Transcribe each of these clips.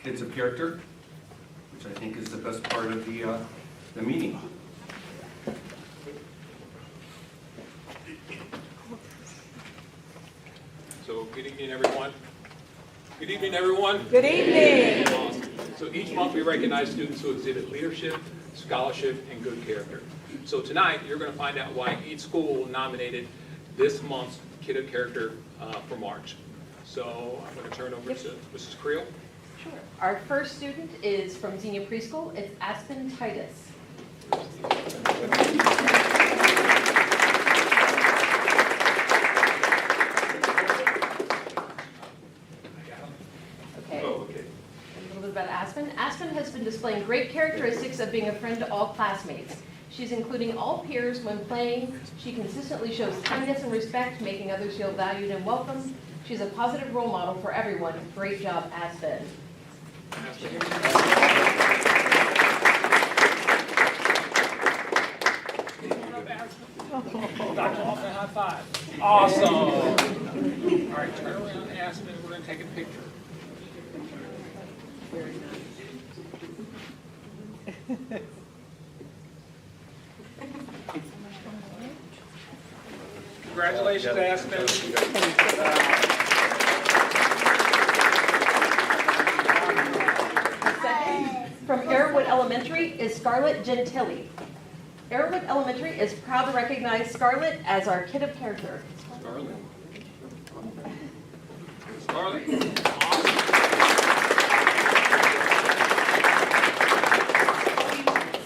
kids of character, which I think is the best part of the meeting. So good evening, everyone. Good evening, everyone. Good evening. Awesome. So each month we recognize students who exhibit leadership, scholarship, and good character. So tonight you're going to find out why each school nominated this month's Kid of Character for March. So I'm going to turn over to Mrs. Creel. Sure. Our first student is from Xenia Preschool. It's Aspen Titus. Okay. Oh, okay. A little bit about Aspen. Aspen has been displaying great characteristics of being a friend to all classmates. She's including all peers when playing. She consistently shows kindness and respect, making others feel valued and welcome. She's a positive role model for everyone. Great job, Aspen. Dr. Hoffman, high five. Awesome. All right, turn around, Aspen. We're going to take a picture. Congratulations, Aspen. Second, from Arrowwood Elementary is Scarlett Gentili. Arrowwood Elementary is proud to recognize Scarlett as our Kid of Character. Scarlett. Scarlett.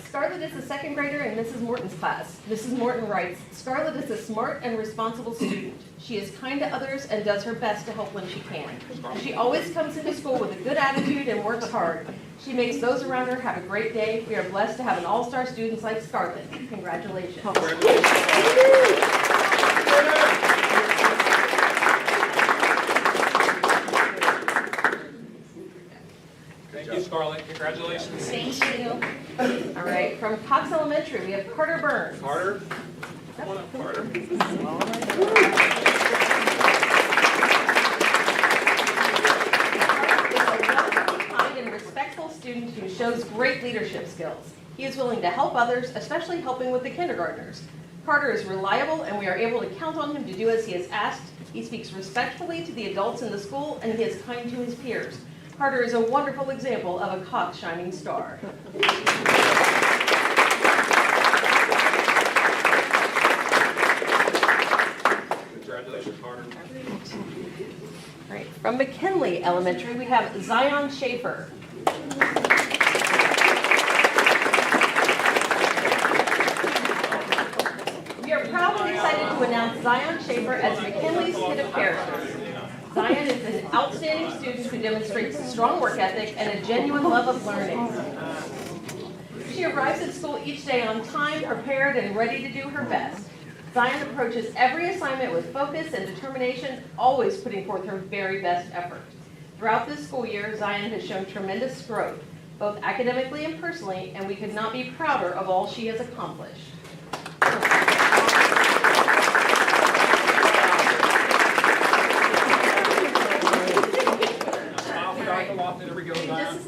Scarlett is a second grader in Mrs. Morton's class. Mrs. Morton writes, Scarlett is a smart and responsible student. She is kind to others and does her best to help when she can. She always comes into school with a good attitude and works hard. She makes those around her have a great day. We are blessed to have an all-star student like Scarlett. Congratulations. Thank you, Scarlett. Congratulations. Thank you. All right, from Cox Elementary, we have Carter Burns. Carter. Come on up, Carter. Kind and respectful student who shows great leadership skills. He is willing to help others, especially helping with the kindergartners. Carter is reliable, and we are able to count on him to do as he is asked. He speaks respectfully to the adults in the school, and he is kind to his peers. Carter is a wonderful example of a Cox shining star. Congratulations, Carter. All right, from McKinley Elementary, we have Zion Schaefer. We are proud and excited to announce Zion Schaefer as McKinley's Kid of Character. Zion is an outstanding student who demonstrates a strong work ethic and a genuine love of learning. She arrives at school each day on time, prepared, and ready to do her best. Zion approaches every assignment with focus and determination, always putting forth her very best effort. Throughout this school year, Zion has shown tremendous growth, both academically and personally, and we could not be prouder of all she has accomplished. Smile for Dr. Lofton. There we go, Zion.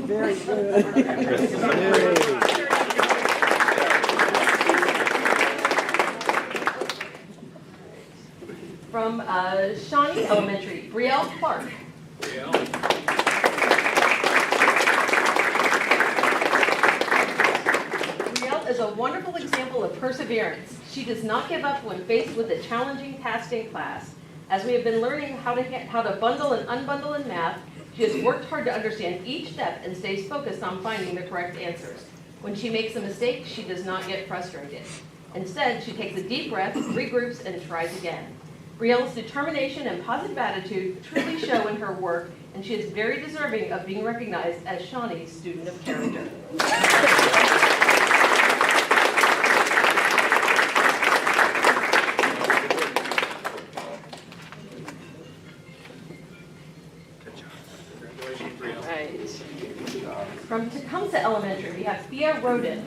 Very good. From Shawnee Elementary, Brielle Clark. Brielle. Brielle is a wonderful example of perseverance. She does not give up when faced with a challenging task in class. As we have been learning how to bundle and unbundle in math, she has worked hard to understand each step and stays focused on finding the correct answers. When she makes a mistake, she does not get frustrated. Instead, she takes a deep breath, regroups, and tries again. Brielle's determination and positive attitude truly show in her work, and she is very deserving of being recognized as Shawnee's Student of Character. Congratulations, Brielle. Right. From Tecumseh Elementary, we have Thea Roden.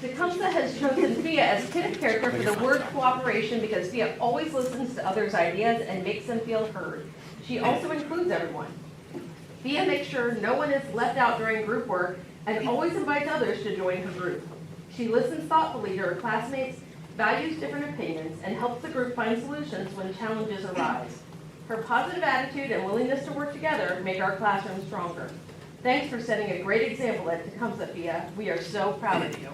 Tecumseh has chosen of cooperation because Fia always listens to others' ideas and makes them feel heard. She also includes everyone. Fia makes sure no one is left out during group work and always invites others to join her group. She listens thoughtfully to her classmates, values different opinions, and helps the group find solutions when challenges arise. Her positive attitude and willingness to work together make our classroom stronger. Thanks for setting a great example at Tecumseh, Fia. We are so proud of you.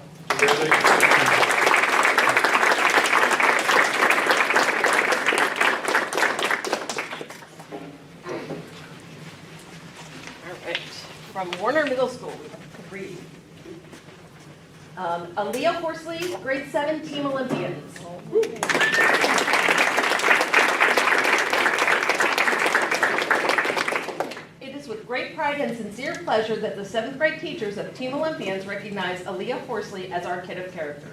All right, from Warner Middle School, read. Aaliyah Horsley, grade 7 Team Olympians. It is with great pride and sincere pleasure that the 7th grade teachers of Team Olympians recognize Aaliyah Horsley as our kid of character.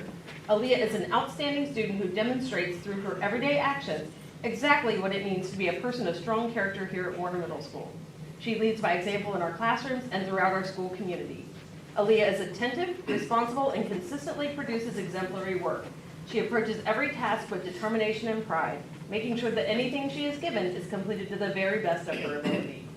Aaliyah is an outstanding student who demonstrates through her everyday actions exactly what it means to be a person of strong character here at Warner Middle School. She leads by example in our classrooms and throughout our school community. Aaliyah is attentive, responsible, and consistently produces exemplary work. She approaches every task with determination and pride, making sure that anything she is given is completed to the very best of her ability.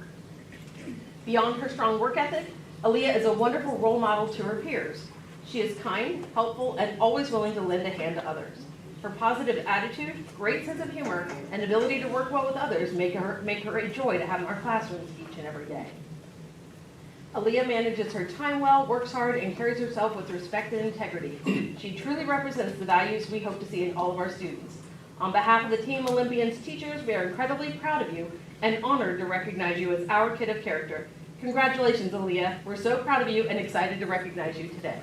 Beyond her strong work ethic, Aaliyah is a wonderful role model to her peers. She is kind, helpful, and always willing to lend a hand to others. Her positive attitude, great sense of humor, and ability to work well with others make her a joy to have in our classrooms each and every day. Aaliyah manages her time well, works hard, and carries herself with respect and integrity. She truly represents the values we hope to see in all of our students. On behalf of the Team Olympians teachers, we are incredibly proud of you and honored to recognize you as our kid of character. Congratulations, Aaliyah. We're so proud of you and excited to recognize you today.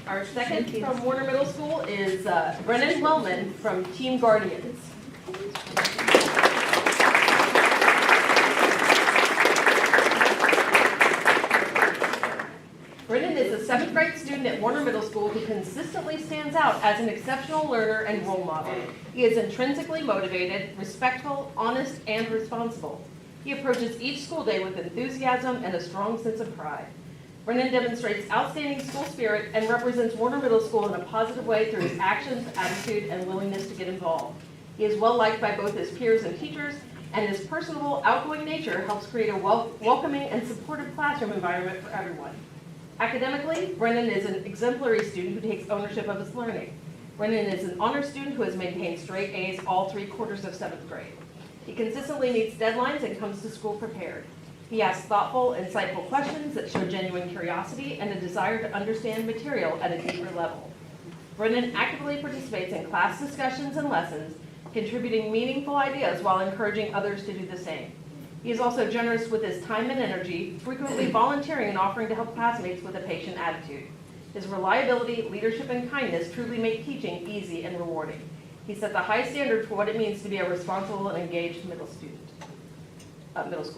Our second from Warner Middle School is Brennan Wellman from Team Guardians. Brennan is a 7th grade student at Warner Middle School who consistently stands out as an exceptional learner and role model. He is intrinsically motivated, respectful, honest, and responsible. He approaches each school day with enthusiasm and a strong sense of pride. Brennan demonstrates outstanding school spirit and represents Warner Middle School in a positive way through his actions, attitude, and willingness to get involved. He is well liked by both his peers and teachers, and his personable, outgoing nature helps create a welcoming and supportive classroom environment for everyone. Academically, Brennan is an exemplary student who takes ownership of his learning. Brennan is an honor student who has maintained straight A's all 3 quarters of 7th grade. He consistently meets deadlines and comes to school prepared. He asks thoughtful, insightful questions that show genuine curiosity and a desire to understand material at a deeper level. Brennan actively participates in class discussions and lessons, contributing meaningful ideas while encouraging others to do the same. He is also generous with his time and energy, frequently volunteering and offering to help classmates with a patient attitude. His reliability, leadership, and kindness truly make teaching easy and rewarding. He set the high standard for what it means to be a responsible and engaged middle school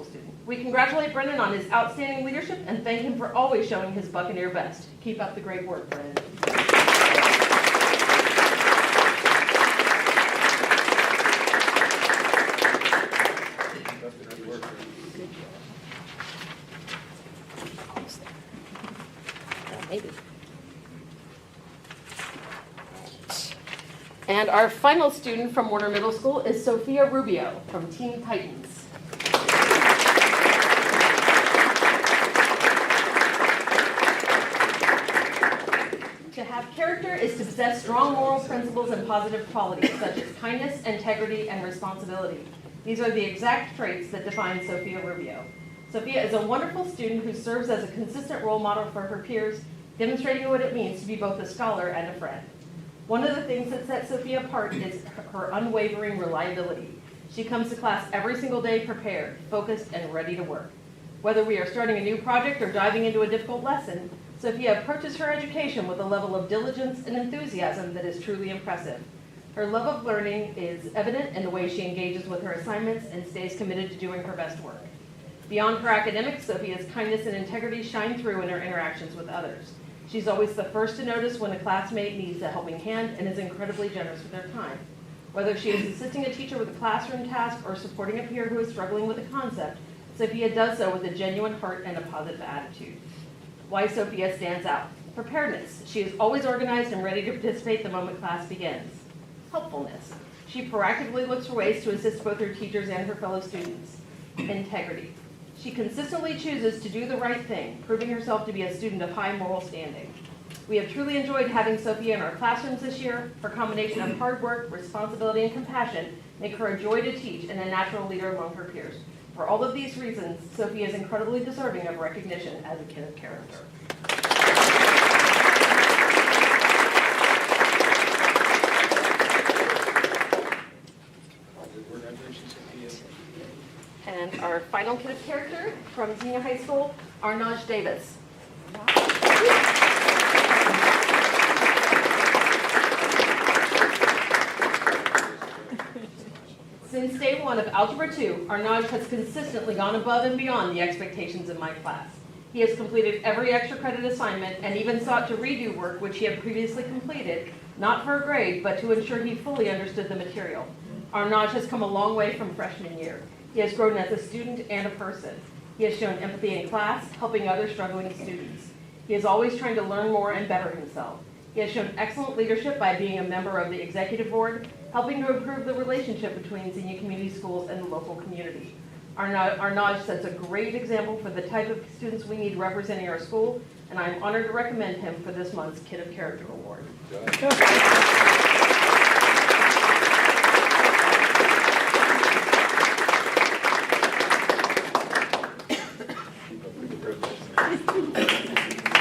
student. We congratulate Brennan on his outstanding leadership and thank him for always showing his Buccaneer best. Keep up the great work, Brennan. Maybe. And our final student from Warner Middle School is Sophia Rubio from Teen Titans. To have character is to possess strong moral principles and positive qualities such as kindness, integrity, and responsibility. These are the exact traits that define Sophia Rubio. Sophia is a wonderful student who serves as a consistent role model for her peers, demonstrating what it means to be both a scholar and a friend. One of the things that sets Sophia apart is her unwavering reliability. She comes to class every single day prepared, focused, and ready to work. Whether we are starting a new project or diving into a difficult lesson, Sophia approaches her education with a level of diligence and enthusiasm that is truly impressive. Her love of learning is evident in the way she engages with her assignments and stays committed to doing her best work. Beyond her academics, Sophia's kindness and integrity shine through in her interactions with others. She's always the first to notice when a classmate needs a helping hand and is incredibly generous with her time. Whether she is assisting a teacher with a classroom task or supporting a peer who is struggling with a concept, Sophia does so with a genuine heart and a positive attitude. Why Sophia stands out. Preparedness. She is always organized and ready to participate the moment class begins. Helpfulness. She proactively looks for ways to assist both her teachers and her fellow students. Integrity. She consistently chooses to do the right thing, proving herself to be a student of high moral standing. We have truly enjoyed having Sophia in our classrooms this year. Her combination of hard work, responsibility, and compassion make her a joy to teach and a natural leader among her peers. For all of these reasons, Sophia is incredibly deserving of recognition as a kid of character. And our final kid of character from senior high school, Arnaj Davis. Since day one of Algebra 2, Arnaj has consistently gone above and beyond the expectations of my class. He has completed every extra credit assignment and even sought to redo work which he had previously completed, not for a grade, but to ensure he fully understood the material. Arnaj has come a long way from freshman year. He has grown as a student and a person. He has shown empathy in class, helping other struggling students. He is always trying to learn more and better himself. He has shown excellent leadership by being a member of the executive board, helping to improve the relationship between Xenia Community Schools and the local community. Arnaj sets a great example for the type of students we need representing our school, and I'm honored to recommend him for this month's Kid of Character Award.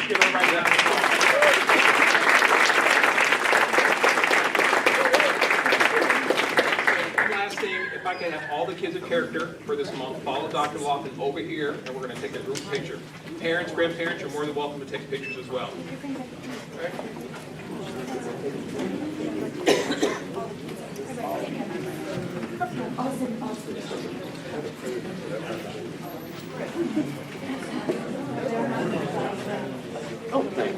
Give her right down. Last thing, if I can have all the kids of character for this month, follow Dr. Lofton over here, and we're going to take a group picture. Parents, grandparents, you're more than welcome to take pictures as well. Okay.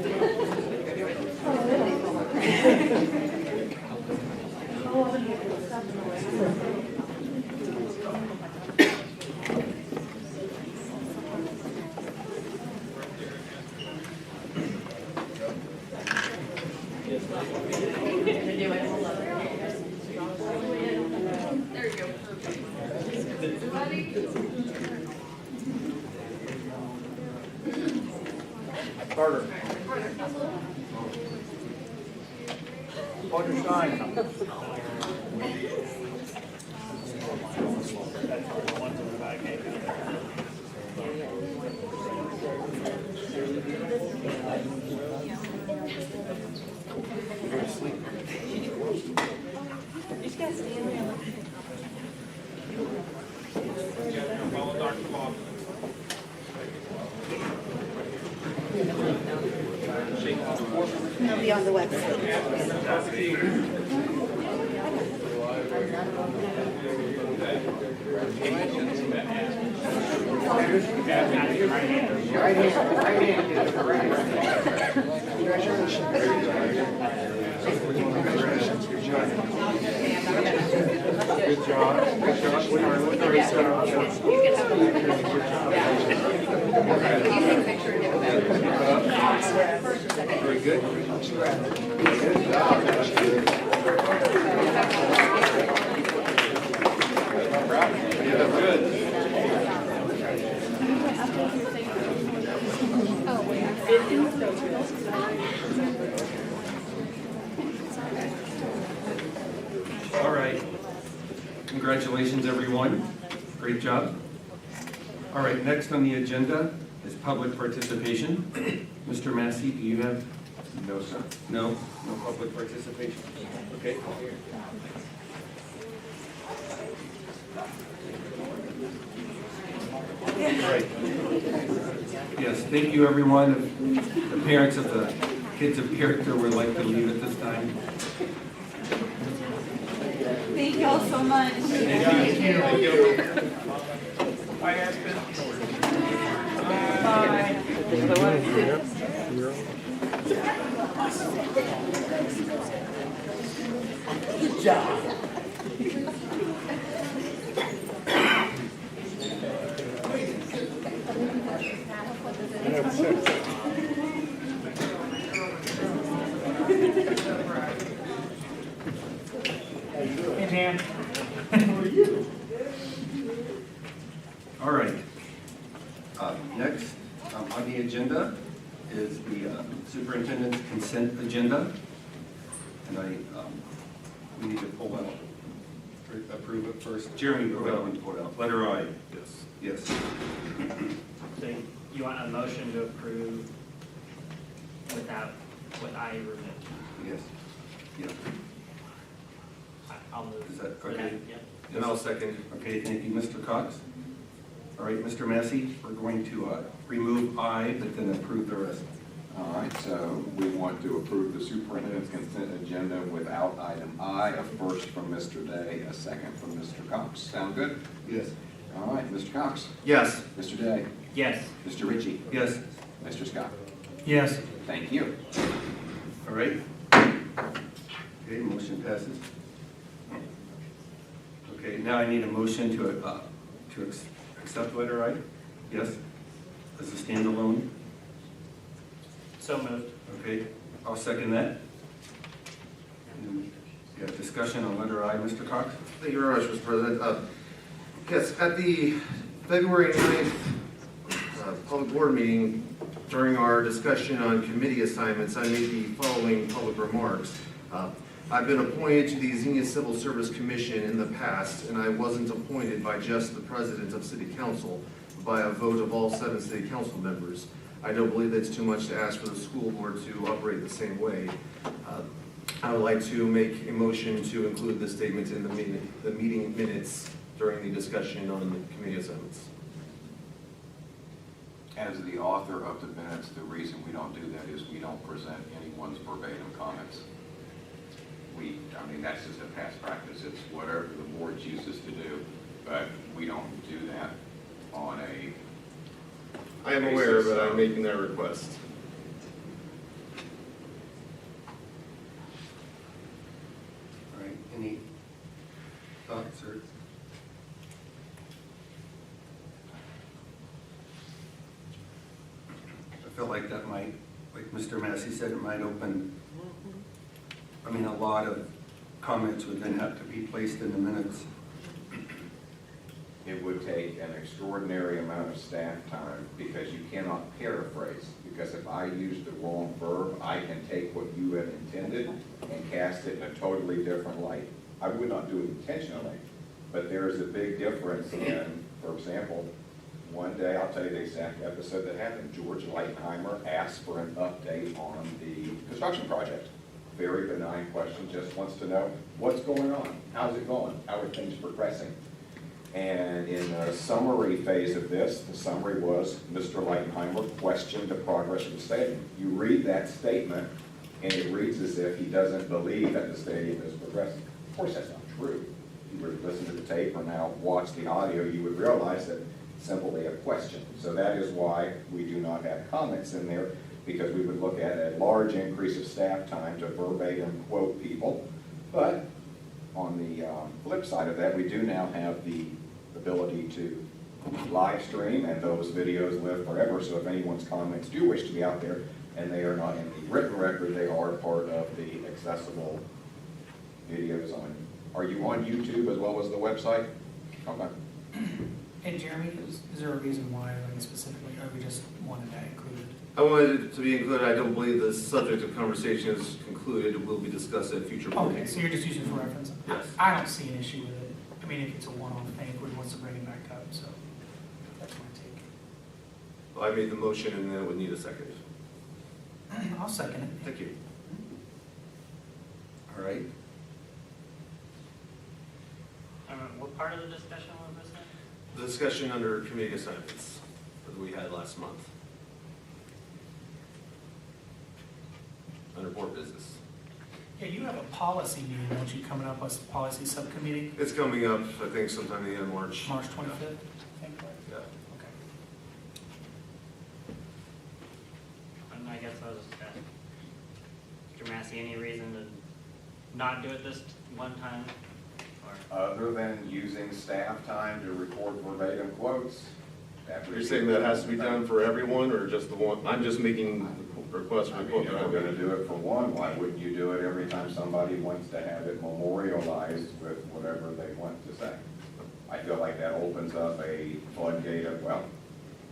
There you go. Carter. Roger Stein. Follow Dr. Lofton. It'll be on the website. Good job. Good job. Very good. Good job. Yeah, good. All right. Congratulations, everyone. Great job. All right, next on the agenda is public participation. Mr. Massey, do you have? No, sir. No public participation. Okay. All right. Yes, thank you, everyone. If the parents of the kids of character would like to leave at this time. Thank you all so much. Thank you. Bye, Aspen. Good job. is the superintendent's consent agenda. And we need to pull out, or approve it first. Jeremy, go ahead and pull it out. Letter I. Yes. Yes. So you want a motion to approve without what I removed? Yes. Yeah. I'll move. Is that for okay? Yep. And I'll second. Okay, thank you, Mr. Cox. All right, Mr. Massey, we're going to remove I, but then approve the rest. All right, so we want to approve the superintendent's consent agenda without item I, a first from Mr. Day, a second from Mr. Cox. Sound good? Yes. All right, Mr. Cox, Yes. Mr. Day, Yes. Mr. Ritchie, Yes. Mr. Scott. Yes. Thank you. All right. Okay, motion passes. Okay, now I need a motion to accept letter I. Yes, as a standalone. So moved. Okay, I'll second that. And, yeah, discussion on letter I, Mr. Cox? Thank you very much, Mr. President. Yes, at the February 9th public board meeting, during our discussion on committee assignments, I made the following public remarks. I've been appointed to the Xenia Civil Service Commission in the past, and I wasn't appointed by just the president of City Council, but by a vote of all 7 City Council members. I don't believe that's too much to ask for the school board to operate the same way. I would like to make a motion to include this statement in the meeting minutes during the discussion on the committee assignments. As the author of the minutes, the reason we don't do that is we don't present anyone's verbatim comments. I mean, that's just a past practice. It's whatever the board chooses to do, but we don't do that on a I am aware, but I'm making that request. All right, any thoughts or? I feel like that might, like Mr. Massey said, it might open, I mean, a lot of comments would then have to be placed in the minutes. It would take an extraordinary amount of staff time because you cannot paraphrase. Because if I use the wrong verb, I can take what you have intended and cast it in a totally different light. I would not do it intentionally, but there is a big difference in, for example, one day, I'll tell you the exact episode that happened. George Lightheimer asked for an update on the construction project. Very benign question, just wants to know what's going on, how's it going, how are things progressing. And in the summary phase of this, the summary was Mr. Lightheimer questioned the progress of the stadium. You read that statement, and it reads as if he doesn't believe that the stadium is progressing. Of course, that's not true. If you were to listen to the tape or now watch the audio, you would realize that it's simply a question. So that is why we do not have comments in there, because we would look at a large increase of staff time to verbatim quote people. But on the flip side of that, we do now have the ability to live stream, and those videos live forever. So if anyone's comments do wish to be out there and they are not in the written record, they are part of the accessible videos on. Are you on YouTube as well as the website? Okay. Hey, Jeremy, is there a reason why, like specifically, or we just wanted that included? I wanted it to be included. I don't believe the subject of conversation is concluded. It will be discussed at future board Okay, meetings. so you're just using it for reference? Yes. I don't see an issue with it. I mean, if it's a one-off thing, everybody wants to bring it back up, so that's my take. Well, I made the motion and then it would need a second. I'll second it. Thank you. All right, What part of the discussion was this in? The discussion under committee assignments that we had last month. Under board business. Yeah, you have a policy meeting, don't you, coming up as a policy subcommittee, It's coming up, I think, sometime in the end of March. March 25th? I think, right? Yeah. Okay. And I guess I was just asking, Mr. Massey, any reason to not do it this one time? Or Other than using staff time to record verbatim quotes. You're saying that has to be done for everyone or just the one? I'm just making requests for I the mean, quote. if we're gonna do it for one, why wouldn't you do it every time somebody wants to have it memorialized with whatever they want to say? I feel like that opens up a floodgate of, well,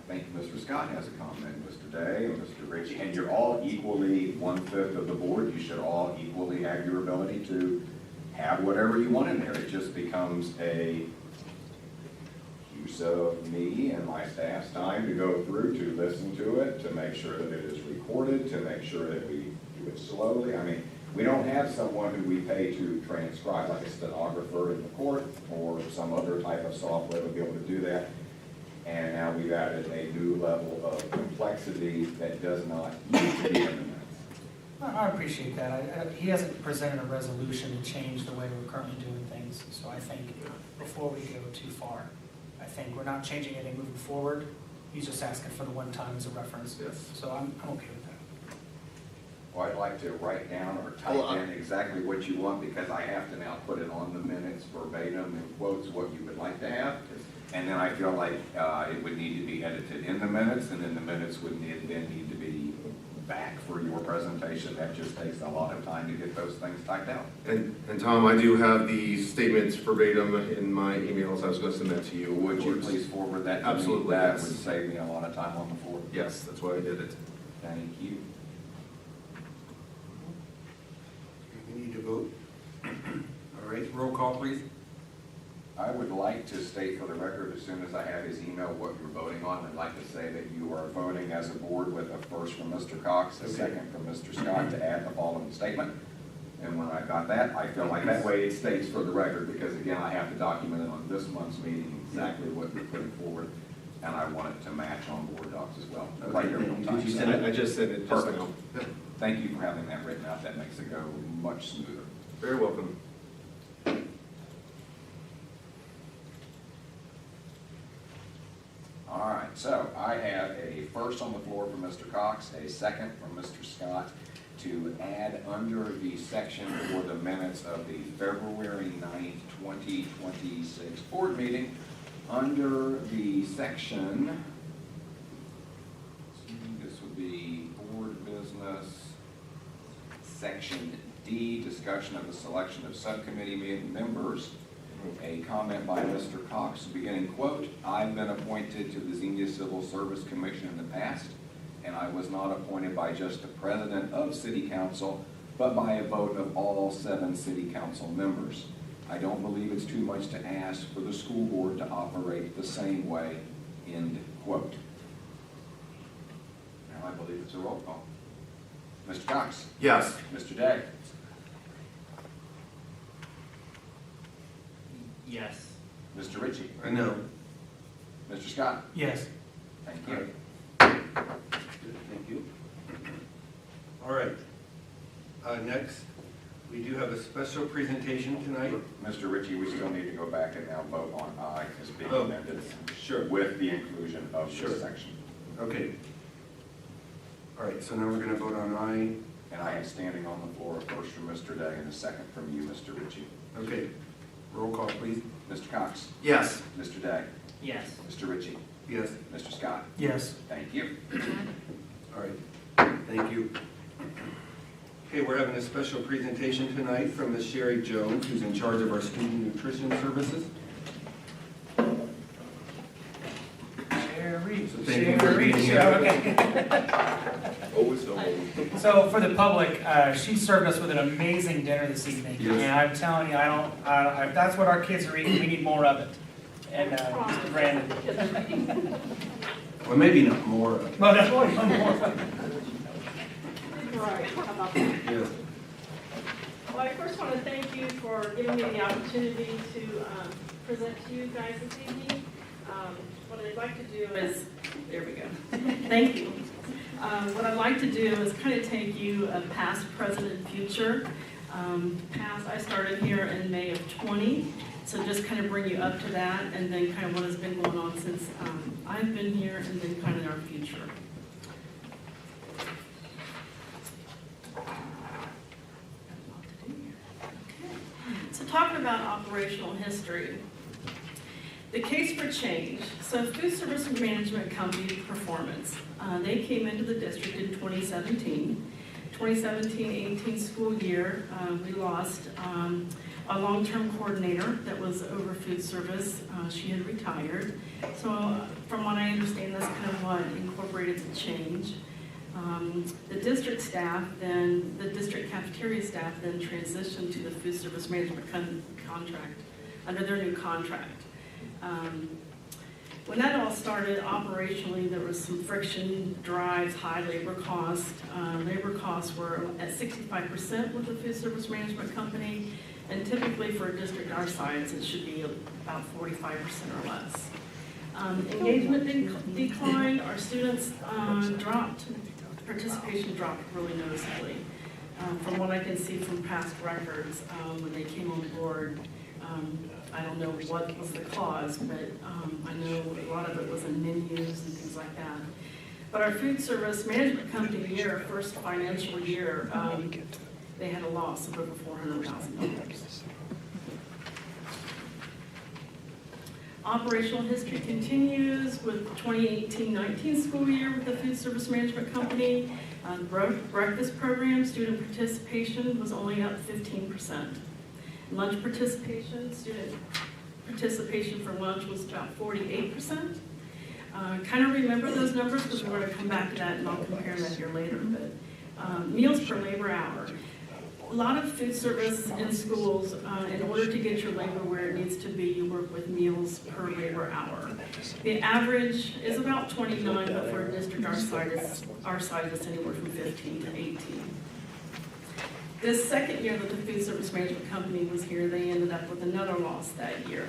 think Mr. Scott has a comment, Mr. Day, and Mr. Ritchie, and you're all equally 1/5 of the board. You should all equally have your ability to have whatever you want in there. It just becomes a use of me and my staff's time to go through, to listen to it, to make sure that it is recorded, to make sure that we do it slowly. I mean, we don't have someone who we pay to transcribe, like a stenographer in the court or some other type of software to be able to do that. And now we've added a new level of complexity that does not used to be in the minutes. I appreciate that. He hasn't presented a resolution to change the way we're currently doing things, so I think before we go too far, I think we're not changing anything moving forward. He's just asking for the one time as a reference. Yes. So I'm okay with that. Well, I'd like to write down or type in exactly what you want, because I have to now put it on the minutes verbatim in quotes what you would like to have. And then I feel like it would need to be edited in the minutes, and then the minutes would then need to be back for your presentation. That just takes a lot of time to get those things typed out. And Tom, I do have the statements verbatim in my emails. I was going to send that to you. Would you please forward that to me? Absolutely, That yes. would save me a lot of time on the floor. Yes, that's why I did it. Thank you. We need to vote. All right, roll call, please. I would like to state for the record, as soon as I have his email, what you're voting on. I'd like to say that you are voting as a board with a first from Mr. Cox, a second from Mr. Scott to add the following statement. And when I got that, I feel like that way it states for the record, because again, I have to document it on this month's meeting, exactly what we're putting forward. And I want it to match on board docs as well. Right here on time. Did you send it? I just sent it just Perfect. now. Yeah. Thank you for having that written out. That makes it go much smoother. Very welcome. All right, so I have a first on the floor from Mr. Cox, a second from Mr. Scott to add under the section for the minutes of the February 9th, 2026 board meeting, under the section, this would be board business, section D, discussion of the selection of subcommittee members. A comment by Mr. Cox, beginning quote, "I've been appointed to the Xenia Civil Service Commission in the past, and I was not appointed by just the president of city council, but by a vote of all 7 city council members. I don't believe it's too much to ask for the school board to operate the same way," end quote. Now I believe it's a roll call. Mr. Cox? Yes. Mr. Day? Yes. Mr. Ritchie? No. Mr. Scott? Yes. Thank you. Thank you. All right. Next, we do have a special presentation tonight. Mr. Ritchie, we still need to go back and now vote on I as being Oh, amended. sure. With the inclusion of Sure. this section. Okay. All right, so now we're going to vote on I. And I am standing on the floor, first from Mr. Day and a second from you, Mr. Ritchie. Okay. Roll call, please. Mr. Cox? Yes. Mr. Day? Yes. Mr. Ritchie? Yes. Mr. Scott? Yes. Thank you. All right. Thank you. Okay, we're having a special presentation tonight from Ms. Sherry Jones, who's in charge of our student nutrition services. Sherry. So thank you for being here. Okay. Always so. So for the public, she served us with an amazing dinner this evening. Yes. And I'm telling you, if that's what our kids are eating, we need more of it. And Mr. Brandon. Well, maybe not more. Well, that's what more. Right, how about that? Yes. Well, I first want to thank you for giving me the opportunity to present to you guys this evening. What I'd like to do is, there we go. Thank you. What I'd like to do is kind of take you past, present, and future. Past, I started here in May of 20, so just kind of bring you up to that, and then kind of what has been going on since I've been here, and then kind of our future. So talking about operational history, the case for change. So Food Service Management Company Performance, they came into the district in 2017. 2017-18 school year, we lost a long-term coordinator that was over food service. She had retired. So from what I understand, that's kind of what incorporated the change. The district staff, then the district cafeteria staff then transitioned to the food service management contract, under their new contract. When that all started operationally, there was some friction, drives, high labor costs. Labor costs were at 65% with the food service management company, and typically for a district our size, it should be about 45% or less. Engagement declined, our students dropped, participation dropped really noticeably. From what I can see from past records, when they came on board, I don't know what was the cause, but I know a lot of it was in menus and things like that. But our food service management company year, first financial year, they had a loss of over $400,000. Operational history continues with 2018-19 school year with the food service management company. Breakfast program, student participation was only up 15%. Lunch participation, student participation for lunch was about 48%. Kind of remember those numbers because we're going to come back to that and I'll compare that here later. But meals per labor hour. A lot of food service in schools, in order to get your labor where it needs to be, you work with meals per labor hour. The average is about 29, but for a district our size is anywhere from 15 to 18. This second year that the food service management company was here, they ended up with another loss that year.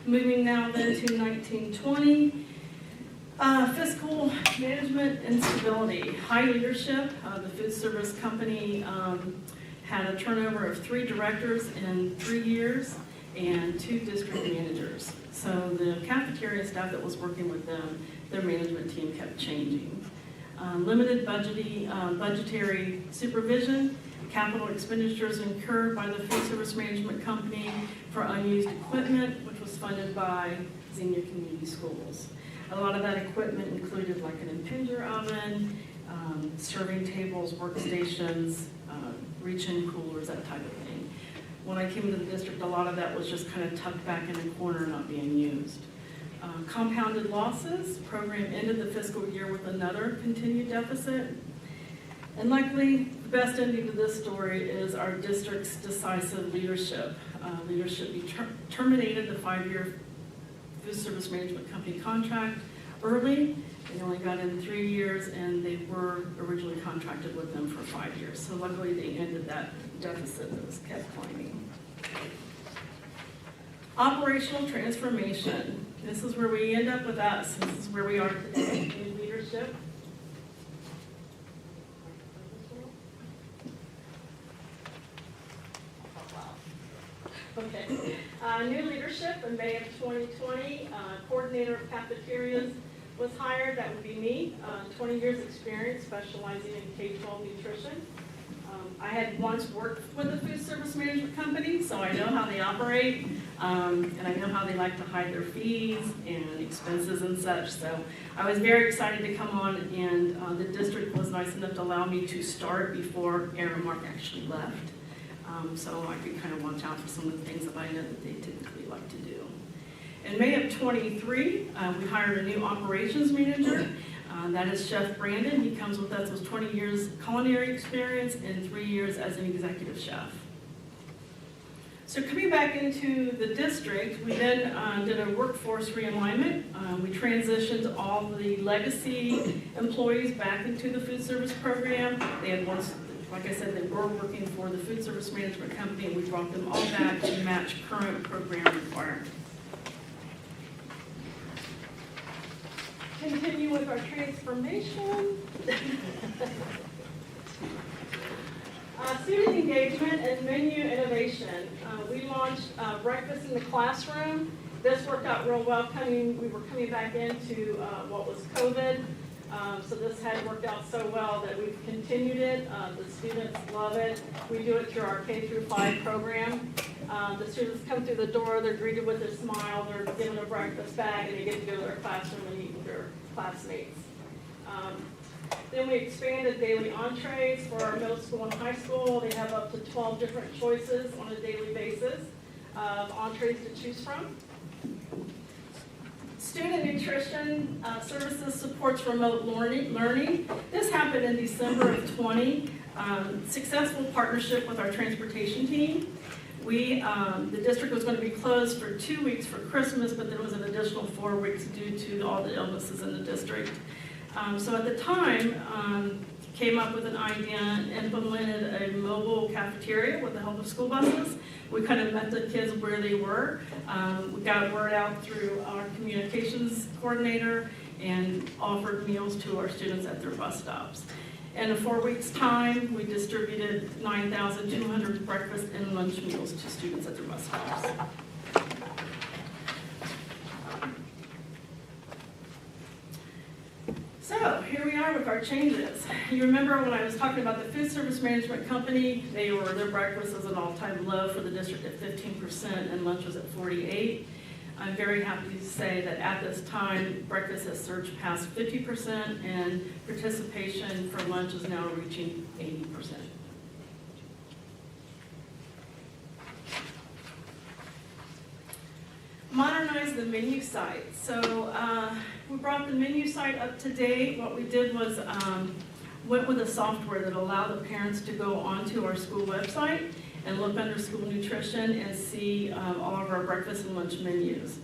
Moving now then to 1920. Fiscal management and stability. High leadership. The food service company had a turnover of 3 directors in 3 years and 2 district managers. So the cafeteria staff that was working with them, their management team kept changing. Limited budgetary supervision. Capital expenditures incurred by the food service management company for unused equipment, which was funded by Xenia Community Schools. A lot of that equipment included like an impinger oven, serving tables, workstations, reach-in coolers, that type of thing. When I came to the district, a lot of that was just kind of tucked back in a corner, not being used. Compounded losses, program ended the fiscal year with another continued deficit. And likely, the best ending to this story is our district's decisive leadership. Leadership terminated the 5-year food service management company contract early. They only got in 3 years, and they were originally contracted with them for 5 years. So luckily, they ended that deficit that was kept climbing. Operational transformation. This is where we end up with us. This is where we are today in leadership. Okay. New leadership in May of 2020. Coordinator of cafeterias was hired. That would be me. 20 years experience specializing in K-12 nutrition. I had once worked with a food service management company, so I know how they operate, and I know how they like to hide their fees and expenses and such. So I was very excited to come on, and the district was nice enough to allow me to start before Aaron Mark actually left. So I could kind of watch out for some of the things that I know that they typically like to do. In May of 23, we hired a new operations manager. That is Chef Brandon. He comes with us with 20 years culinary experience and 3 years as an executive chef. So coming back into the district, we then did a workforce realignment. We transitioned all the legacy employees back into the food service program. They had once, like I said, they were working for the food service management company, and we brought them all back to match current program requirements. Continue with our transformation. Student engagement and menu innovation. We launched breakfast in the classroom. This worked out real well. We were coming back into what was COVID. So this had worked out so well that we've continued it. The students love it. We do it through our K-5 program. The students come through the door, they're greeted with a smile, they're given a breakfast bag, and they get to go to their classroom and eat with their classmates. Then we expanded daily entrees for our middle school and high school. They have up to 12 different choices on a daily basis of entrees to choose from. Student nutrition services supports remote learning. This happened in December of 20. Successful partnership with our transportation team. The district was going to be closed for 2 weeks for Christmas, but there was an additional 4 weeks due to all the illnesses in the district. So at the time, came up with an idea and implemented a mobile cafeteria with the help of school buses. We kind of met the kids where they were. We got word out through our communications coordinator and offered meals to our students at their bus stops. In 4 weeks' time, we distributed 9,200 breakfast and lunch meals to students at their bus stops. So here we are with our changes. You remember when I was talking about the food service management company, their breakfast is an all-time low for the district at 15% and lunch was at 48%. I'm very happy to say that at this time, breakfast has surged past 50% and participation for lunch is now reaching 80%. Modernize the menu site. So we brought the menu site up to date. What we did was went with a software that allowed the parents to go onto our school website and look under school nutrition and see all of our breakfast and lunch menus.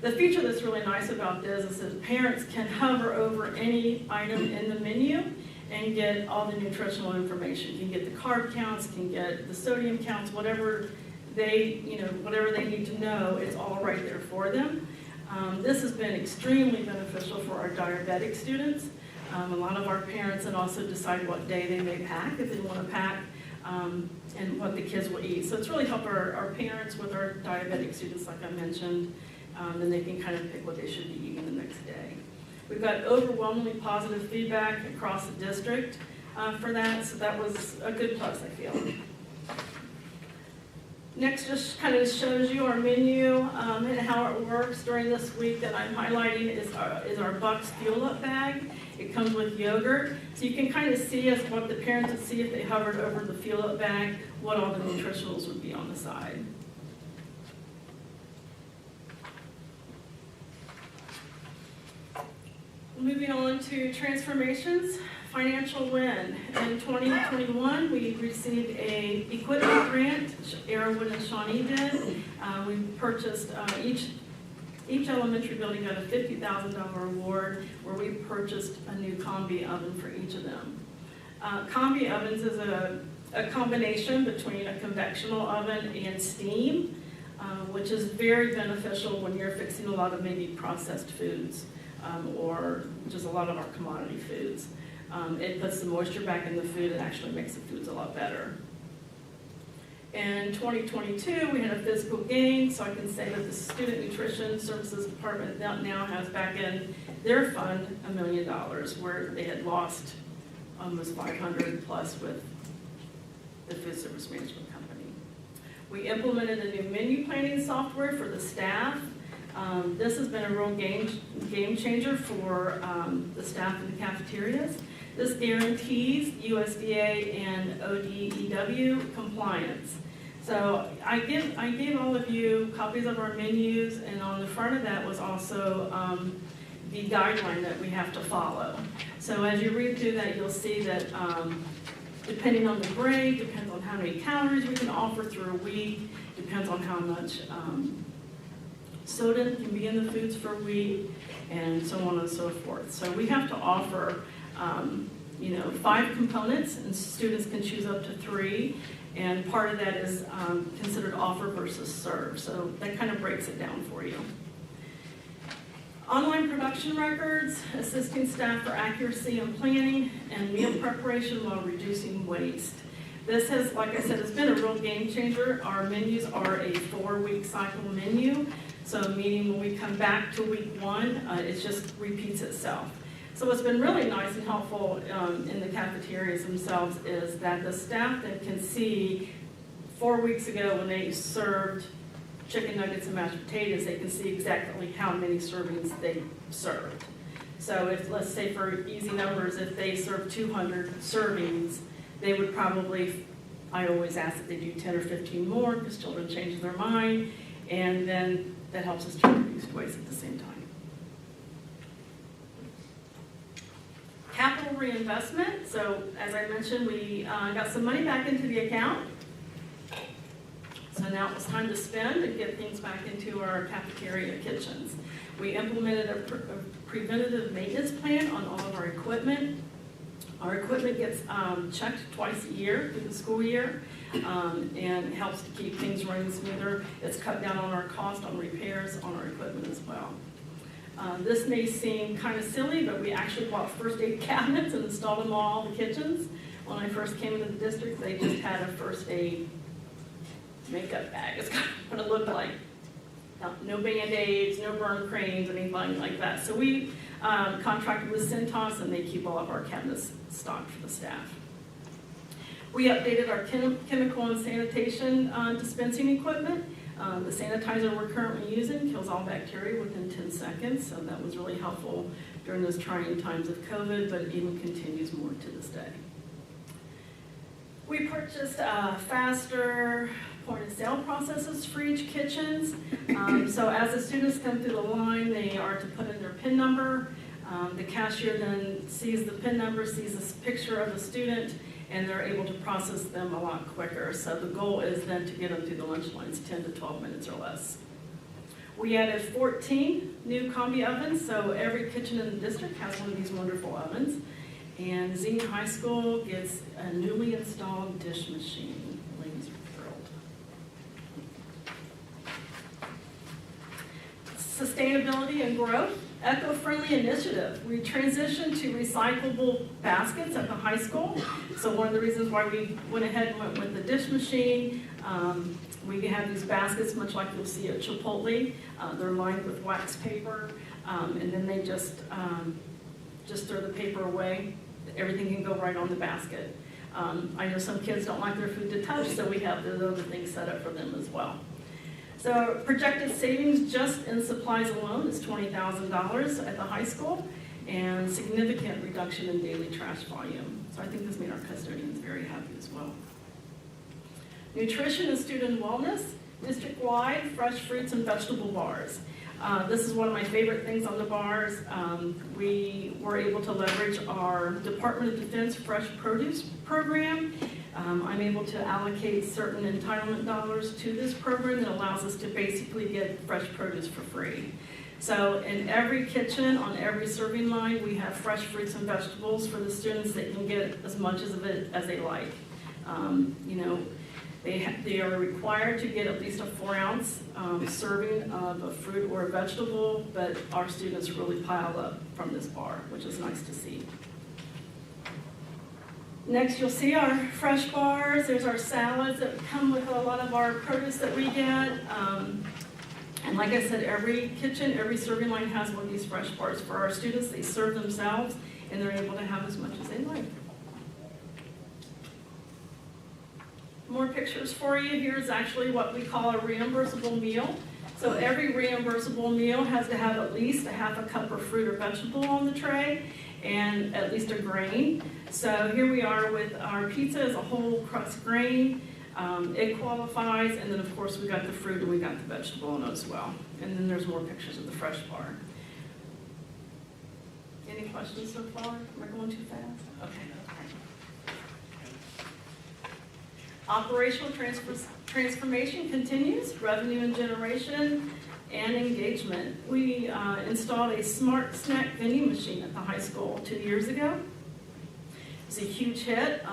The feature that's really nice about this is that parents can hover over any item in the menu and get all the nutritional information. You can get the carb counts, can get the sodium counts, whatever they need to know, it's all right there for them. This has been extremely beneficial for our diabetic students. A lot of our parents and also decide what day they may pack, if they want to pack, and what the kids will eat. So it's really helped our parents with our diabetic students, like I mentioned, and they can kind of pick what they should be eating the next day. We've got overwhelmingly positive feedback across the district for that, so that was a good plus, I feel. Next just kind of shows you our menu and how it works during this week that I'm highlighting is our Bucks Fuel Up bag. It comes with yogurt, so you can kind of see what the parents would see if they hovered over the Fuel Up bag, what all the nutritionals would be on the side. Moving on to transformations. Financial win. In 2021, we received a equipment grant, Arrowwood and Shawnee did. We purchased, each elementary building got a $50,000 award where we purchased a new combi oven for each of them. Combi ovens is a combination between a convectional oven and steam, which is very beneficial when you're fixing a lot of maybe processed foods or just a lot of our commodity foods. It puts the moisture back in the food and actually makes the foods a lot better. In 2022, we had a physical gain, so I can say that the Student Nutrition Services Department now has back in their fund $1 million, where they had lost almost 500 plus with the Food Service Management Company. We implemented a new menu planning software for the staff. This has been a real game changer for the staff in the cafeterias. This guarantees USDA and ODEW compliance. So I gave all of you copies of our menus, and on the front of that was also the guideline that we have to follow. So as you read through that, you'll see that depending on the grade, depends on how many calories we can offer through a week, depends on how much soda can be in the foods for a week, and so on and so forth. So we have to offer 5 components, and students can choose up to 3, and part of that is considered offer versus serve. So that kind of breaks it down for you. Online production records, assisting staff for accuracy and planning, and meal preparation while reducing waste. This has, like I said, it's been a real game changer. Our menus are a 4-week cycle menu. So meaning when we come back to week 1, it just repeats itself. So what's been really nice and helpful in the cafeterias themselves is that the staff then can see 4 weeks ago when they served chicken nuggets and mashed potatoes, they can see exactly how many servings they served. So if, let's say for easy numbers, if they serve 200 servings, they would probably, I always ask that they do 10 or 15 more because children change their mind, and then that helps us to reduce waste at the same time. Capital reinvestment, so as I mentioned, we got some money back into the account. So now it's time to spend and get things back into our cafeteria kitchens. We implemented a preventative maintenance plan on all of our equipment. Our equipment gets checked twice a year through the school year, and helps to keep things running smoother. It's cut down on our cost on repairs on our equipment as well. This may seem kind of silly, but we actually bought first aid cabinets and installed them on all the kitchens. When I first came into the district, they just had a first aid makeup bag. It's kind of what it looked like. No Band-Aids, no burn creams, anything like that. So we contracted with Cintas, and they keep all of our cabinets stocked for the staff. We updated our chemical and sanitation dispensing equipment. The sanitizer we're currently using kills all bacteria within 10 seconds, so that was really helpful during those trying times of COVID, but it even continues more to this day. We purchased faster point-of-sale processes for each kitchens. So as the students come through the line, they are to put in their PIN number. The cashier then sees the PIN number, sees this picture of the student, and they're able to process them a lot quicker. So the goal is then to get them through the lunch lines 10 to 12 minutes or less. We added 14 new combi ovens, so every kitchen in the district has one of these wonderful ovens. And Xenia High School gets a newly installed dish machine. Ladies are thrilled. Sustainability and growth. Eco-friendly initiative. We transitioned to recyclable baskets at the high school. So one of the reasons why we went ahead and went with the dish machine, we have these baskets much like you'll see at Chipotle. They're lined with wax paper, and then they just throw the paper away. Everything can go right on the basket. I know some kids don't like their food to touch, so we have those other things set up for them as well. So projected savings just in supplies alone is $20,000 at the high school, and significant reduction in daily trash volume. So I think this made our custodians very happy as well. Nutrition and student wellness, district-wide fresh fruits and vegetable bars. This is one of my favorite things on the bars. We were able to leverage our Department of Defense Fresh Produce Program. I'm able to allocate certain entitlement dollars to this program that allows us to basically get fresh produce for free. So in every kitchen, on every serving line, we have fresh fruits and vegetables for the students that can get as much of it as they like. They are required to get at least a 4-ounce serving of a fruit or a vegetable, but our students really pile up from this bar, which is nice to see. Next, you'll see our fresh bars. There's our salads that come with a lot of our produce that we get. And like I said, every kitchen, every serving line has one of these fresh bars for our students. They serve themselves, and they're able to have as much as they like. More pictures for you. Here's actually what we call a reimbursable meal. So every reimbursable meal has to have at least a half a cup of fruit or vegetable on the tray, and at least a grain. So here we are with our pizza as a whole crust grain. It qualifies, and then of course we got the fruit and we got the vegetable in it as well. And then there's more pictures of the fresh bar. Any questions so far? Am I going too fast? Okay. Operational transformation continues, revenue and generation, and engagement. We installed a smart snack vending machine at the high school 2 years ago. It's a huge hit.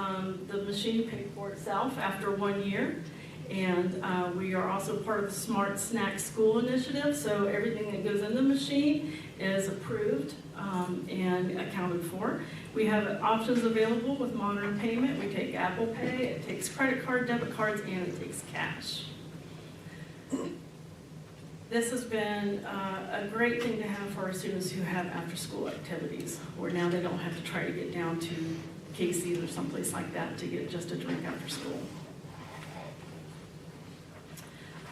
The machine paid for itself after 1 year. And we are also part of the Smart Snack School Initiative, so everything that goes in the machine is approved and accounted for. We have options available with modern payment. We take Apple Pay, it takes credit card, debit cards, and it takes cash. This has been a great thing to have for our students who have after-school activities, where now they don't have to try to get down to Casey's or someplace like that to get just a drink after school.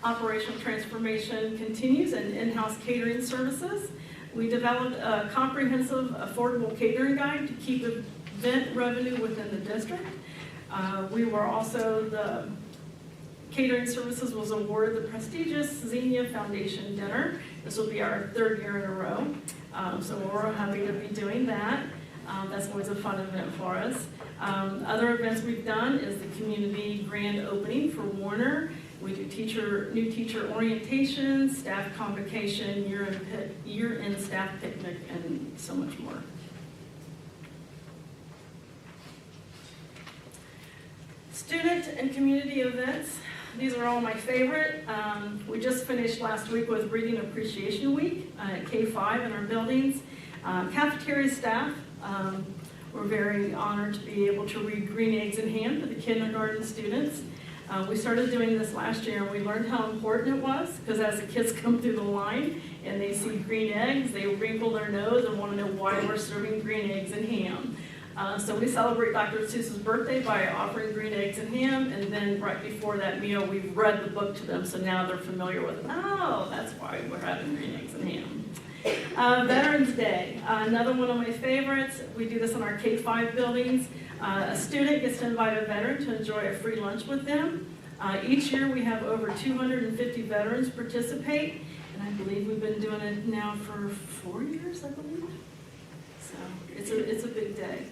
Operational transformation continues and in-house catering services. We developed a comprehensive affordable catering guide to keep event revenue within the district. We were also, the catering services was awarded the prestigious Xenia Foundation Dinner. This will be our 3rd year in a row, so we're happy to be doing that. That's always a fun event for us. Other events we've done is the community grand opening for Warner. We do new teacher orientation, staff convocation, year-end staff picnic, and so much more. Student and community events. These are all my favorite. We just finished last week with Reading Appreciation Week at K5 in our buildings. Cafeteria staff, we're very honored to be able to read Green Eggs and Ham to the kindergarten students. We started doing this last year and we learned how important it was, because as the kids come through the line and they see green eggs, they wrinkle their nose and want to know why we're serving green eggs and ham. So we celebrate Dr. Seuss's birthday by offering green eggs and ham, and then right before that meal, we've read the book to them, so now they're familiar with it. Oh, that's why we're having green eggs and ham. Veterans Day, another one of my favorites. We do this in our K-5 buildings. A student gets to invite a veteran to enjoy a free lunch with them. Each year, we have over 250 veterans participate, and I believe we've been doing it now for 4 years, I believe. So it's a big day.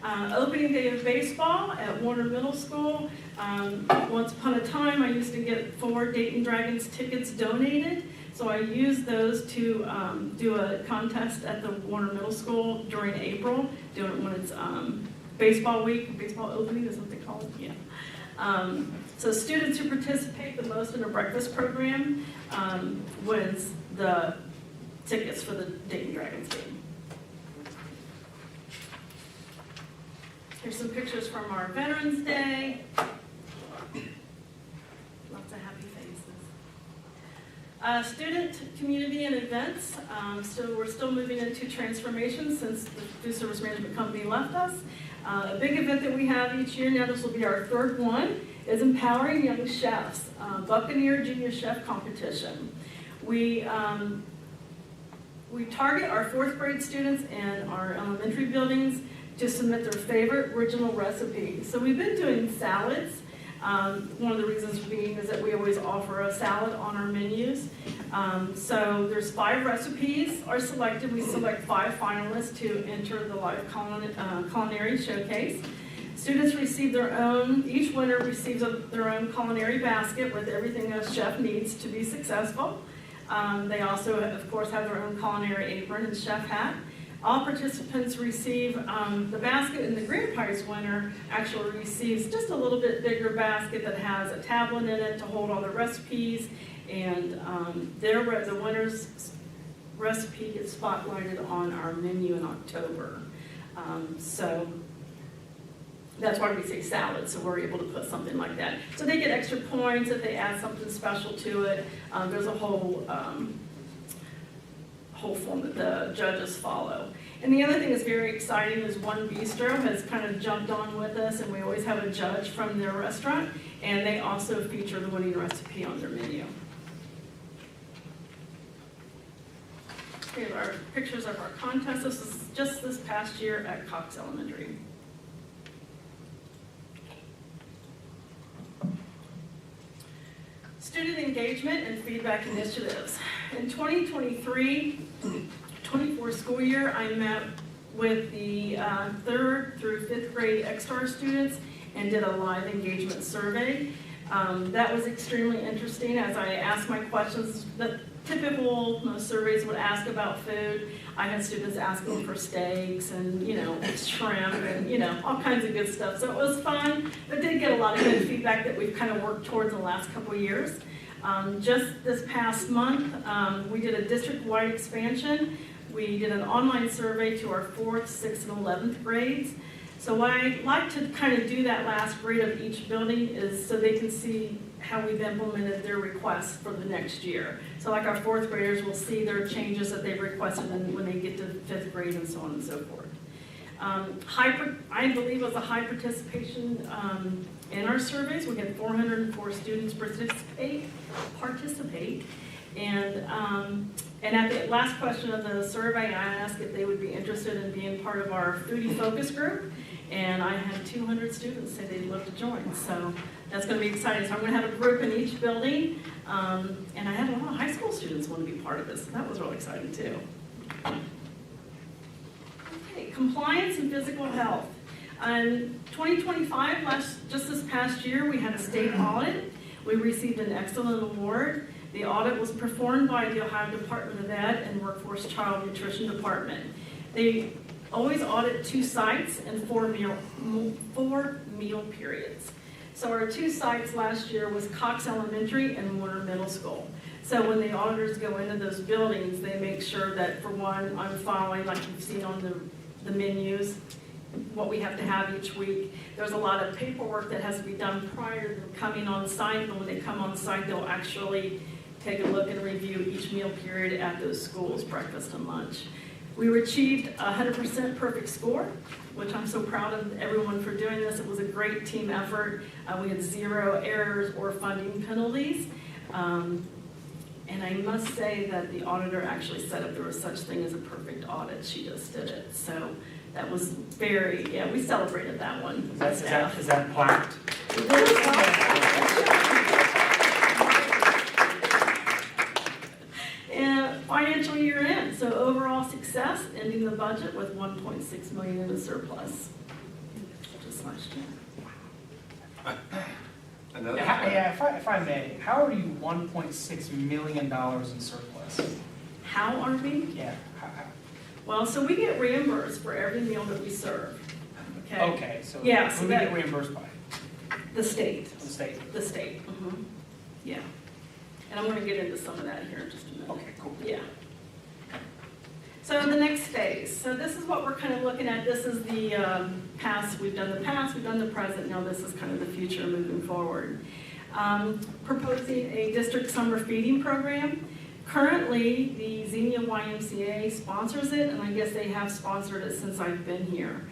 Opening day of baseball at Warner Middle School. Once upon a time, I used to get 4 Dayton Dragons tickets donated. So I used those to do a contest at the Warner Middle School during April, doing when it's baseball week, baseball opening is what they call it, yeah. So students who participate the most in a breakfast program wins the tickets for the Dayton Dragons game. Here's some pictures from our Veterans Day. Lots of happy faces. Student, community, and events. We're still moving into transformation since the food service management company left us. A big event that we have each year, now this will be our 3rd one, is Empowering Young Chefs, Buccaneer Junior Chef Competition. We target our 4th grade students in our elementary buildings to submit their favorite original recipe. So we've been doing salads. One of the reasons being is that we always offer a salad on our menus. So there's 5 recipes are selected. We select 5 finalists to enter the live culinary showcase. Students receive their own, each winner receives their own culinary basket with everything a chef needs to be successful. They also, of course, have their own culinary apron and chef hat. All participants receive the basket, and the grand prize winner actually receives just a little bit bigger basket that has a tablet in it to hold all the recipes, and the winner's recipe gets spotlighted on our menu in October. So that's why we say salad, so we're able to put something like that. So they get extra points if they add something special to it. There's a whole form that the judges follow. And the other thing that's very exciting is One Bistro has kind of jumped on with us, and we always have a judge from their restaurant, and they also feature the winning recipe on their menu. Here are pictures of our contest. This is just this past year at Cox Elementary. Student engagement and feedback initiatives. In 2023-24 school year, I met with the 3rd through 5th grade XSTAR students and did a live engagement survey. That was extremely interesting as I asked my questions that typical most surveys would ask about food. I had students asking for steaks and, shrimp and, all kinds of good stuff. So it was fun, but did get a lot of good feedback that we've kind of worked towards in the last couple of years. Just this past month, we did a district-wide expansion. We did an online survey to our 4th, 6th, and 11th grades. So what I like to kind of do that last grade of each building is so they can see how we've implemented their requests for the next year. So like our 4th graders will see their changes that they've requested when they get to 5th grade and so on and so forth. I believe it was a high participation in our surveys. We had 404 students participate, And at the last question of the survey, I asked if they would be interested in being part of our foodie focus group. And I had 200 students say they'd love to join. So that's going to be exciting. So I'm going to have a group in each building. And I had a lot of high school students want to be part of this. So that was really exciting too. Okay, compliance and physical health. 2025, just this past year, we had a state audit. We received an excellent award. The audit was performed by the Ohio Department of Ed and Workforce Child Nutrition Department. They always audit 2 sites and 4 meal periods. So our 2 sites last year was Cox Elementary and Warner Middle School. So when the auditors go into those buildings, they make sure that, for one, I'm following, like you've seen on the menus, what we have to have each week. There's a lot of paperwork that has to be done prior to them coming on site, but when they come on site, they'll actually take a look and review each meal period at those schools, breakfast and lunch. We achieved 100% perfect score, which I'm so proud of everyone for doing this. It was a great team effort. We had 0 errors or funding penalties. And I must say that the auditor actually said if there was such thing as a perfect audit, she just did it. So that was very, we celebrated that one. Is that plaqued? And financial year end, so overall success, ending the budget with $1.6 million in a surplus. Just last year. Another. If I may, how are you $1.6 million in surplus? How are we? Yeah. Well, so we get reimbursed for every meal that we serve, okay? Okay, so Yeah, who so do we that- get reimbursed by? The state, The state? the state, yeah. And I'm gonna get into some of that here in just a minute. Okay, cool. Yeah. So the next phase, so this is what we're kind of looking at. This is the past, we've done the past, we've done the present, now this is kind of the future moving forward. Proposing a district summer feeding program. Currently, the Xenia YMCA sponsors it, and I guess they have sponsored it since I've been here.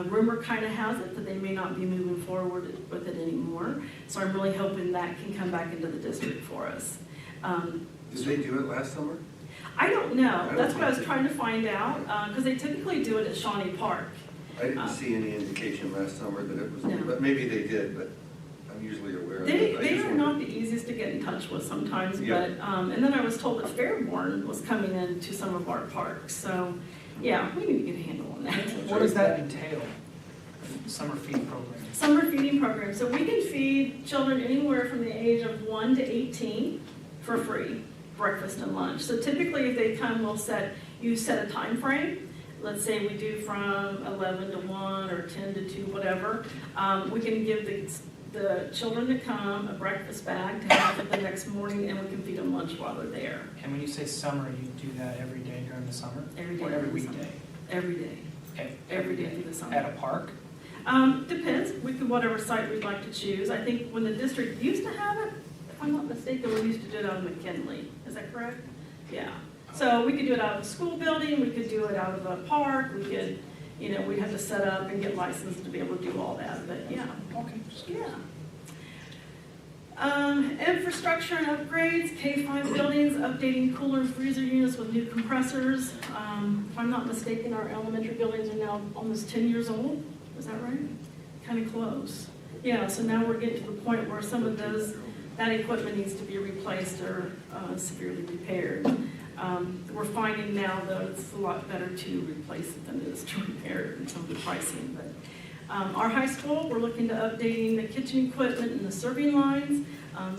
Rumor kind of has it that they may not be moving forward with it anymore, so I'm really hoping that can come back into the district for us. Did they do it last summer? I don't know, I don't that's what I was think trying to find out, because they typically do it at Shawnee Park. I didn't see any indication last summer that it was, No. but maybe they did, but I'm usually aware of it. They are not the easiest to get in touch with sometimes, Yeah. but, and then I was told that Fairborn was coming into some of our parks, so, yeah, we need to get a handle on that. What does that entail? Summer feed program? Summer feeding program, so we can feed children anywhere from the age of 1 to 18 for free, breakfast and lunch. So typically if they come, you set a time frame. Let's say we do from 11 to 1 or 10 to 2, whatever. We can give the children that come a breakfast bag to have the next morning, and we can feed them lunch while they're there. And when you say summer, you do that every day during the summer? Every day Or every during the weekday? Every day, Okay. every day through the summer. At a park? Depends, we could, whatever site we'd like to choose. I think when the district used to have it, if I'm not mistaken, we used to do it out of McKinley, is that correct? Yeah, so we could do it out of a school building, we could do it out of a park, we could, we'd have to set up and get licensed to be able to do all that, but yeah. Okay. Yeah. Infrastructure and upgrades, K-5 buildings, updating cooler and freezer units with new compressors. If I'm not mistaken, our elementary buildings are now almost 10 years old. Is that right? Kind of close. Yeah, so now we're getting to the point where some of that equipment needs to be replaced or severely repaired. We're finding now, though, it's a lot better to replace it than it is to repair it in some of the pricing. But our high school, we're looking to updating the kitchen equipment and the serving lines.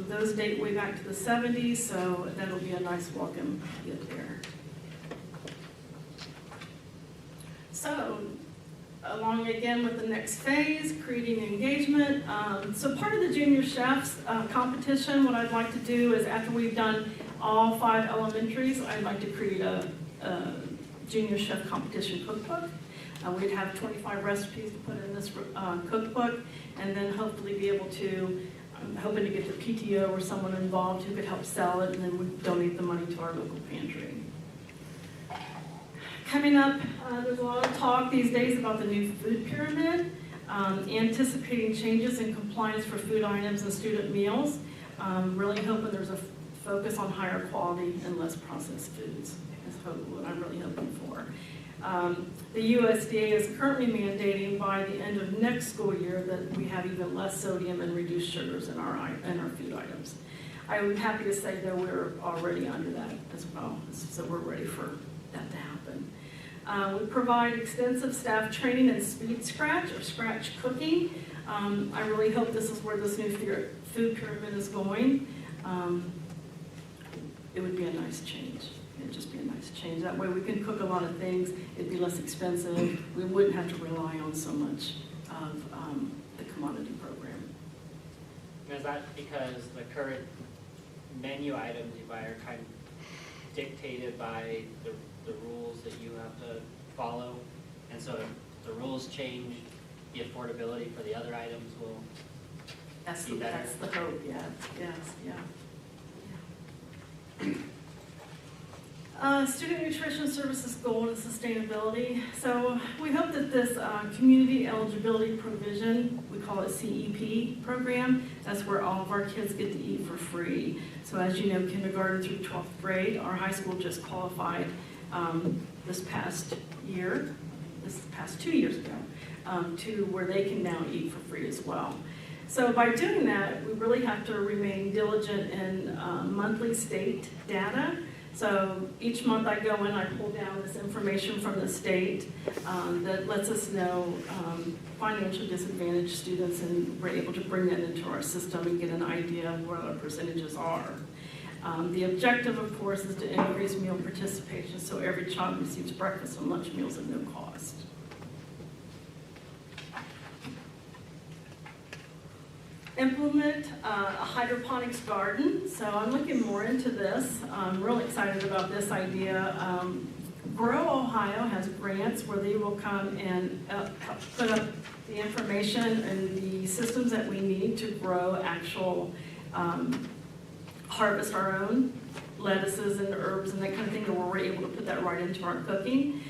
Those date way back to the 70s, so that'll be a nice welcome to get there. So, along again with the next phase, creating engagement. So part of the junior chefs competition, what I'd like to do is after we've done all 5 elementaries, I'd like to create a junior chef competition cookbook. We'd have 25 recipes to put in this cookbook, and then hopefully be able to, I'm hoping to get the PTO or someone involved who could help sell it, and then we'd donate the money to our local pantry. Coming up, there's a lot of talk these days about the new food pyramid, anticipating changes in compliance for food items and student meals. Really hoping there's a focus on higher quality and less processed foods, is what I'm really hoping for. The USDA is currently mandating by the end of next school year that we have even less sodium and reduced sugars in our food items. I'm happy to say that we're already under that as well, so we're ready for that to happen. We provide extensive staff training in speed scratch or scratch cooking. I really hope this is where this new food pyramid is going. It would be a nice change. It'd just be a nice change. That way we can cook a lot of things. It'd be less expensive. We wouldn't have to rely on so much of the commodity program. And is that because the current menu items you buy are kind of dictated by the rules that you have to follow? And so if the rules change, the affordability for the other items will be better? That's the hope, yeah, yes, yeah. Student Nutrition Services Goal and Sustainability. So we hope that this community eligibility provision, we call it CEP program, that's where all of our kids get to eat for free. So as you know, kindergarten through 12th grade, our high school just qualified this past 2 years ago, to where they can now eat for free as well. So by doing that, we really have to remain diligent in monthly state data. So each month I go in, I pull down this information from the state that lets us know financially disadvantaged students, and we're able to bring that into our system and get an idea of what our percentages are. The objective, of course, is to increase meal participation so every child receives breakfast and lunch meals at no cost. Implement a hydroponics garden. So I'm looking more into this. I'm really excited about this idea. Grow Ohio has grants where they will come and put up the information and the systems that we need to grow actual, harvest our own lettuces and herbs and that kind of thing, where we're able to put that right into our cooking.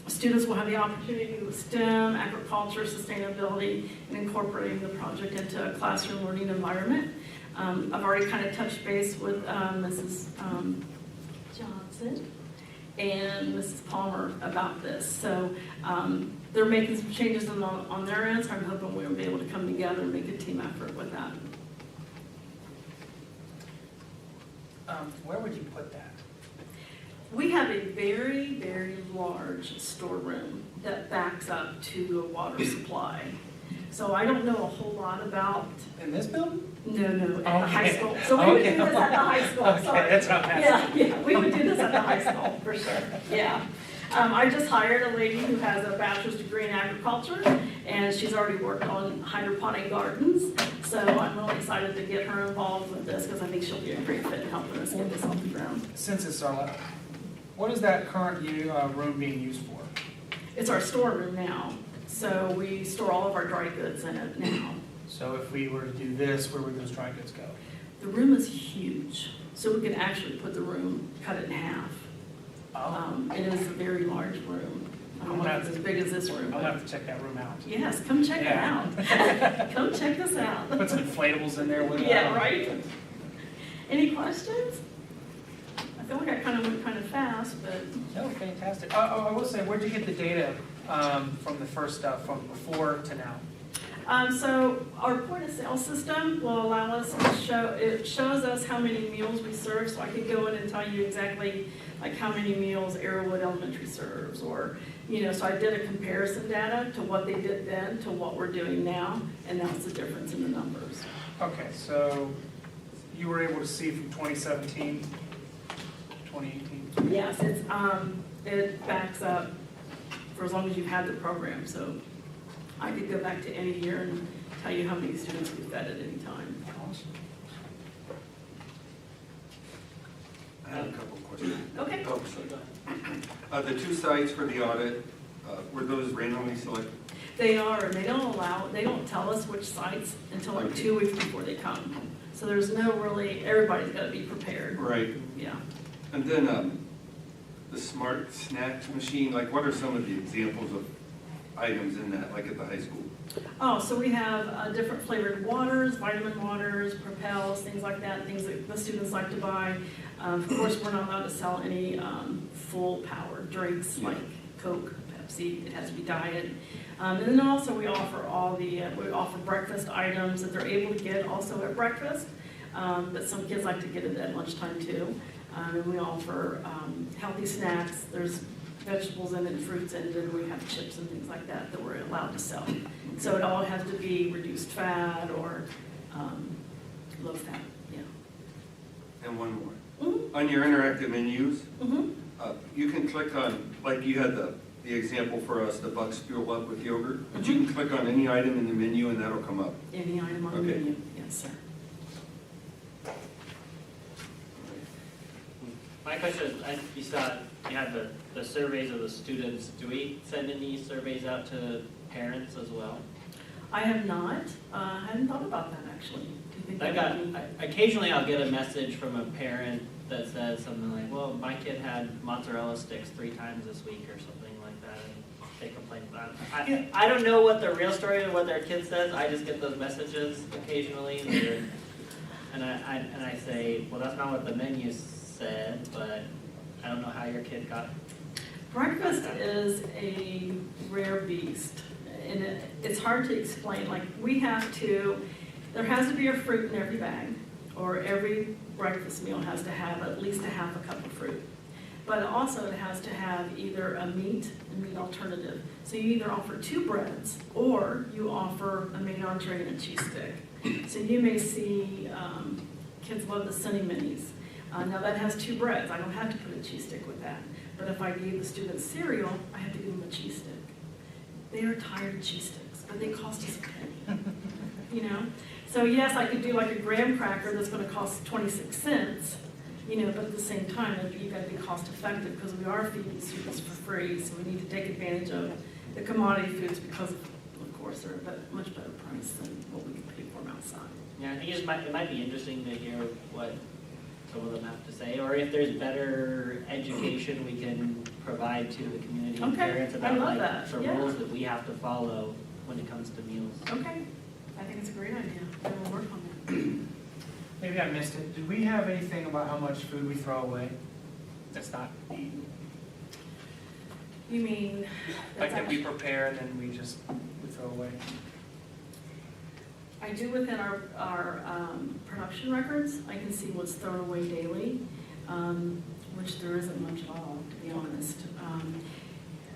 Students will have the opportunity with STEM, agriculture, sustainability, and incorporating the project into a classroom learning environment. I've already kind of touched base with Mrs. Johnson and Mrs. Palmer about this. So they're making some changes on their end, so I'm hoping we'll be able to come together and make a team effort with that. Where would you put that? We have a very, very large storeroom that backs up to a water supply. So I don't know a whole lot about. In this building? No, at the high school. So we would do this at the high school, Okay, sorry. that's what I'm asking. Yeah, we would do this at the high school, for sure, yeah. I just hired a lady who has a bachelor's degree in agriculture, and she's already worked on hydroponic gardens. So I'm really excited to get her involved with this, because I think she'll be a great fit in helping us get this off the ground. Since it's our, what is that current room being used for? It's our storeroom now, so we store all of our dry goods in it now. So if we were to do this, where would those dry goods go? The room is huge, so we could actually put the room, cut it in half. It is a very large room. I don't know if it's as big as this room. I'll have to check that room out. Yes, come check it Yeah. out. Come check this out. Put some inflatables in there with it. Yeah, right? Any questions? I feel like I kind of went kind of fast, but No, fantastic. I will say, where'd you get the data from the first stuff, from before to now? So our point of sale system will allow us to it shows us how many meals we serve, so I could go in and tell you exactly like how many meals Arrowwood Elementary serves, or, so I did a comparison data to what they did then to what we're doing now, and that's the difference in the numbers. Okay, so you were able to see from 2017 to 2018? Yes, it backs up for as long as you've had the program, so I could go back to any year and tell you how many students we fed at any time. Awesome. I have a couple questions. Okay. Oh, sorry. The two sites for the audit, were those randomly selected? They are, and they don't tell us which sites until like 2 weeks before they come. So there's no everybody's got to be prepared. Right. Yeah. And then the smart snack machine, like what are some of the examples of items in that, like at the high school? Oh, so we have different flavored waters, vitamin waters, Propels, things like that, things that the students like to buy. Of course, we're not allowed to sell any full power drinks like Coke, Pepsi, it has to be diet. And then also we offer we offer breakfast items that they're able to get also at breakfast, but some kids like to get it at lunchtime too. And we offer healthy snacks, there's vegetables in it, fruits in it, and we have chips and things like that that we're allowed to sell. So it all has to be reduced fat or low fat, yeah. And one more. Mhm. On your interactive menus, Mhm. you can click on, like you had the example for us, the Bucks Fuel Up with yogurt, but you can click on any item in the menu and that'll come up. Any item on the Okay. menu, yes, sir. My question is, you saw, you had the surveys of the students. Do we send any surveys out to parents as well? I have not, I hadn't thought about that actually. Do you think that would be- Occasionally I'll get a message from a parent that says something like, well, my kid had mozzarella sticks 3 times this week or something like that, and they complain about it. I don't know what the real story of what their kid says, I just get those messages occasionally, and I say, well, that's not what the menu said, but I don't know how your kid got. Breakfast is a rare beast, and it's hard to explain. Like, there has to be a fruit in every bag, or every breakfast meal has to have at least a half a cup of fruit. But also it has to have either a meat alternative. So you either offer 2 breads, or you offer a main entree and a cheese stick. So you may see, kids love the Sunny Minis. Now that has 2 breads, I don't have to put a cheese stick with that. But if I gave the students cereal, I have to give them a cheese stick. They are tired of cheese sticks, but they cost us a penny, you know? So yes, I could do like a graham cracker that's gonna cost 26 cents, you know, but at the same time, you gotta be cost effective because we are feeding students for free, so we need to take advantage of the commodity foods because of course they're a much better price than what we can pay for them outside. Yeah, I think it might be interesting to hear what some of them have to say, or if there's better education we can provide to the community and Okay, parents I about love like that, the yeah. rules that we have to follow when it comes to meals. Okay, I think it's a great idea. I will work on that. Maybe I missed it. Do we have anything about how much food we throw away that's not eaten? You mean? Like that's that we actually- prepare and then we throw away? I do within our production records, I can see what's thrown away daily, which there isn't much at all, to be honest.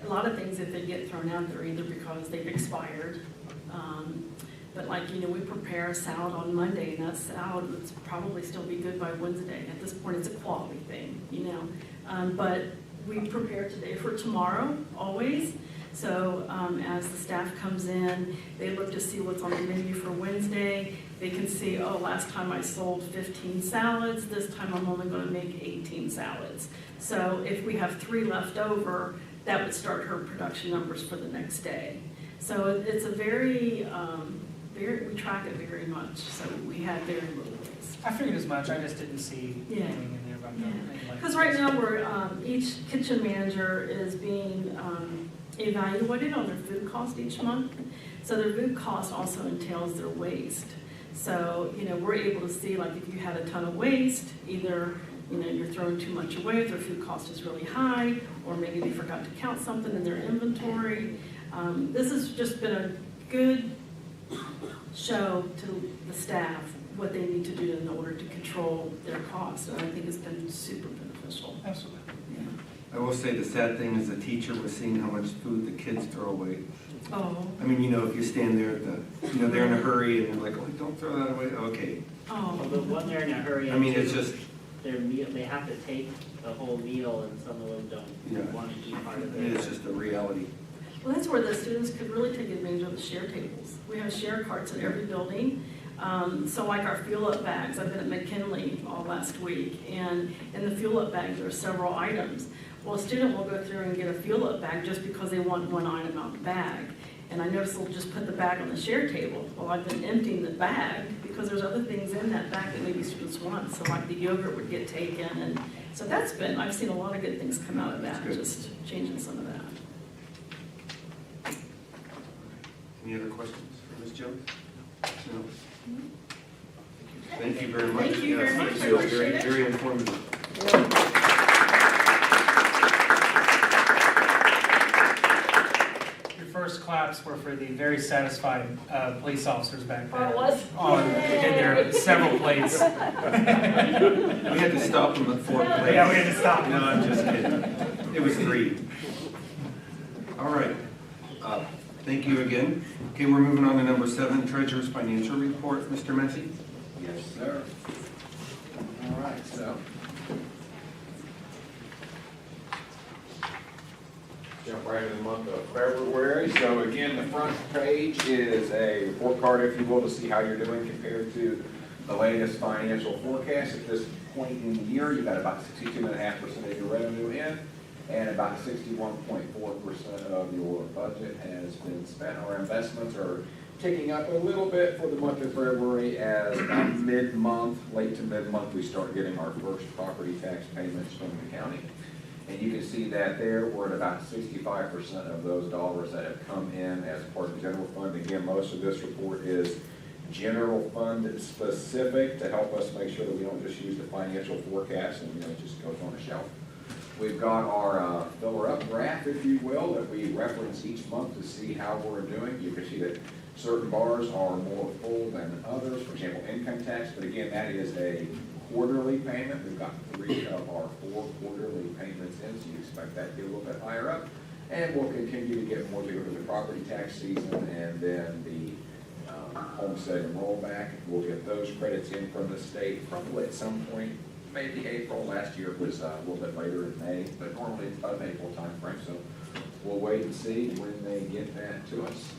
A lot of things, if they get thrown out, they're either because they've expired. But like, you know, we prepare a salad on Monday, and that salad would probably still be good by Wednesday. At this point, it's a quality thing, you know. But we prepare today for tomorrow, always. So as the staff comes in, they look to see what's on the menu for Wednesday. They can see, oh, last time I sold 15 salads, this time I'm only going to make 18 salads. So if we have 3 left over, that would start her production numbers for the next day. So it's a we track it very much, so we have very little waste. I figured as much, I just didn't see Yeah. anything in there about that. Because right now, each kitchen manager is being evaluated on their food cost each month. So their food cost also entails their waste. So, you know, we're able to see, like, if you had a ton of waste, either, you know, you're throwing too much away, their food cost is really high, or maybe they forgot to count something in their inventory. This has just been a good show to the staff what they need to do in order to control their costs, and I think it's been super beneficial. Absolutely. Yeah. I will say the sad thing is the teacher was seeing how much food the kids throw away. Oh, I mean, you know, if you stand there at they're in a hurry and they're like, oh, don't throw that away, okay. Well, the oh, one they're in a hurry. I mean, it's too, just, their meal, they have to take the whole meal, and some of them Yeah. don't want to eat part of it. it's just a reality. well, that's where the students could really take advantage of the share tables. We have share carts in every building. So like our fuel-up bags, I've been at McKinley all last week, and in the fuel-up bags, there are several items. Well, a student will go through and get a fuel-up bag just because they want one item out of the bag. And I notice they'll just put the bag on the share table. Well, I've been emptying the bag because there's other things in that bag that maybe students want. So like the yogurt would get taken, and so I've seen a lot of good things come out of that, That's good. just changing some of that. Any other questions for Ms. Jones? No? Thank you very much. Thank you very Yes, much. thank you. I appreciate it. Very informative. Your first claps were for the very satisfied police officers back there. Oh, it was? Oh, they did their several plates. We had to stop them at 4 places. Yeah, we had to stop No, them. I'm just kidding. It was 3. All right. Thank you again. Okay, we're moving on to number 7, Treasurer's Financial Report. Mr. Massey? Yes, sir. All right, so. Jump right into the month of February. So again, the front page is a report card, if you will, to see how you're doing compared to the latest financial forecast. At this point in the year, you've got about 62.5% of your revenue in, and about 61.4% of your budget has been spent. Our investments are ticking up a little bit for the month of February, as about mid-month, late to mid-month, we start getting our first property tax payments from the county. And you can see that there, we're at about 65% of those dollars that have come in as part of the general fund. Again, most of this report is general fund specific to help us make sure that we don't just use the financial forecast and, it just goes on a shelf. We've got our filler up graph, if you will, that we reference each month to see how we're doing. You can see that certain bars are more full than others, for example, income tax, but again, that is a quarterly payment. We've got 3 of our 4 quarterly payments in, so you expect that to get a little bit higher up. And we'll continue to get more to the property tax season, and then the homestead and rollback. We'll get those credits in from the state probably at some point, maybe April. Last year it was a little bit later in May, but normally it's about an April timeframe, so we'll wait and see when they get that to us.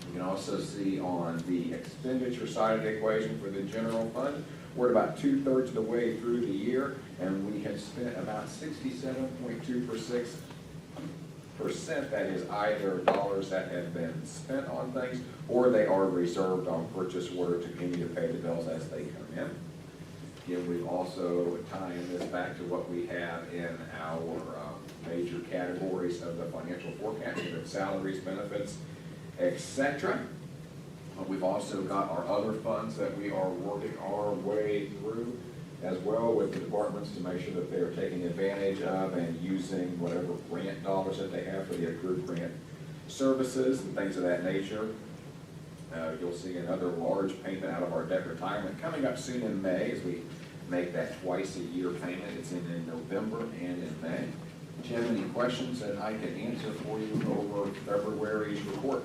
You can also see on the expenditure side of the equation for the general fund, we're at about 2/3 of the way through the year, and we have spent about 67.26%. That is either dollars that have been spent on things, or they are reserved on purchase order to continue to pay the bills as they come in. Again, we've also tying this back to what we have in our major categories of the financial forecast, of salaries, benefits, etc. We've also got our other funds that we are working our way through as well with the departments to make sure that they are taking advantage of and using whatever grant dollars that they have for the accrued grant services and things of that nature. You'll see another large payment out of our debt retirement coming up soon in May, as we make that twice-a-year payment. It's in November and in May. Jim, any questions that I can answer for you over February's report?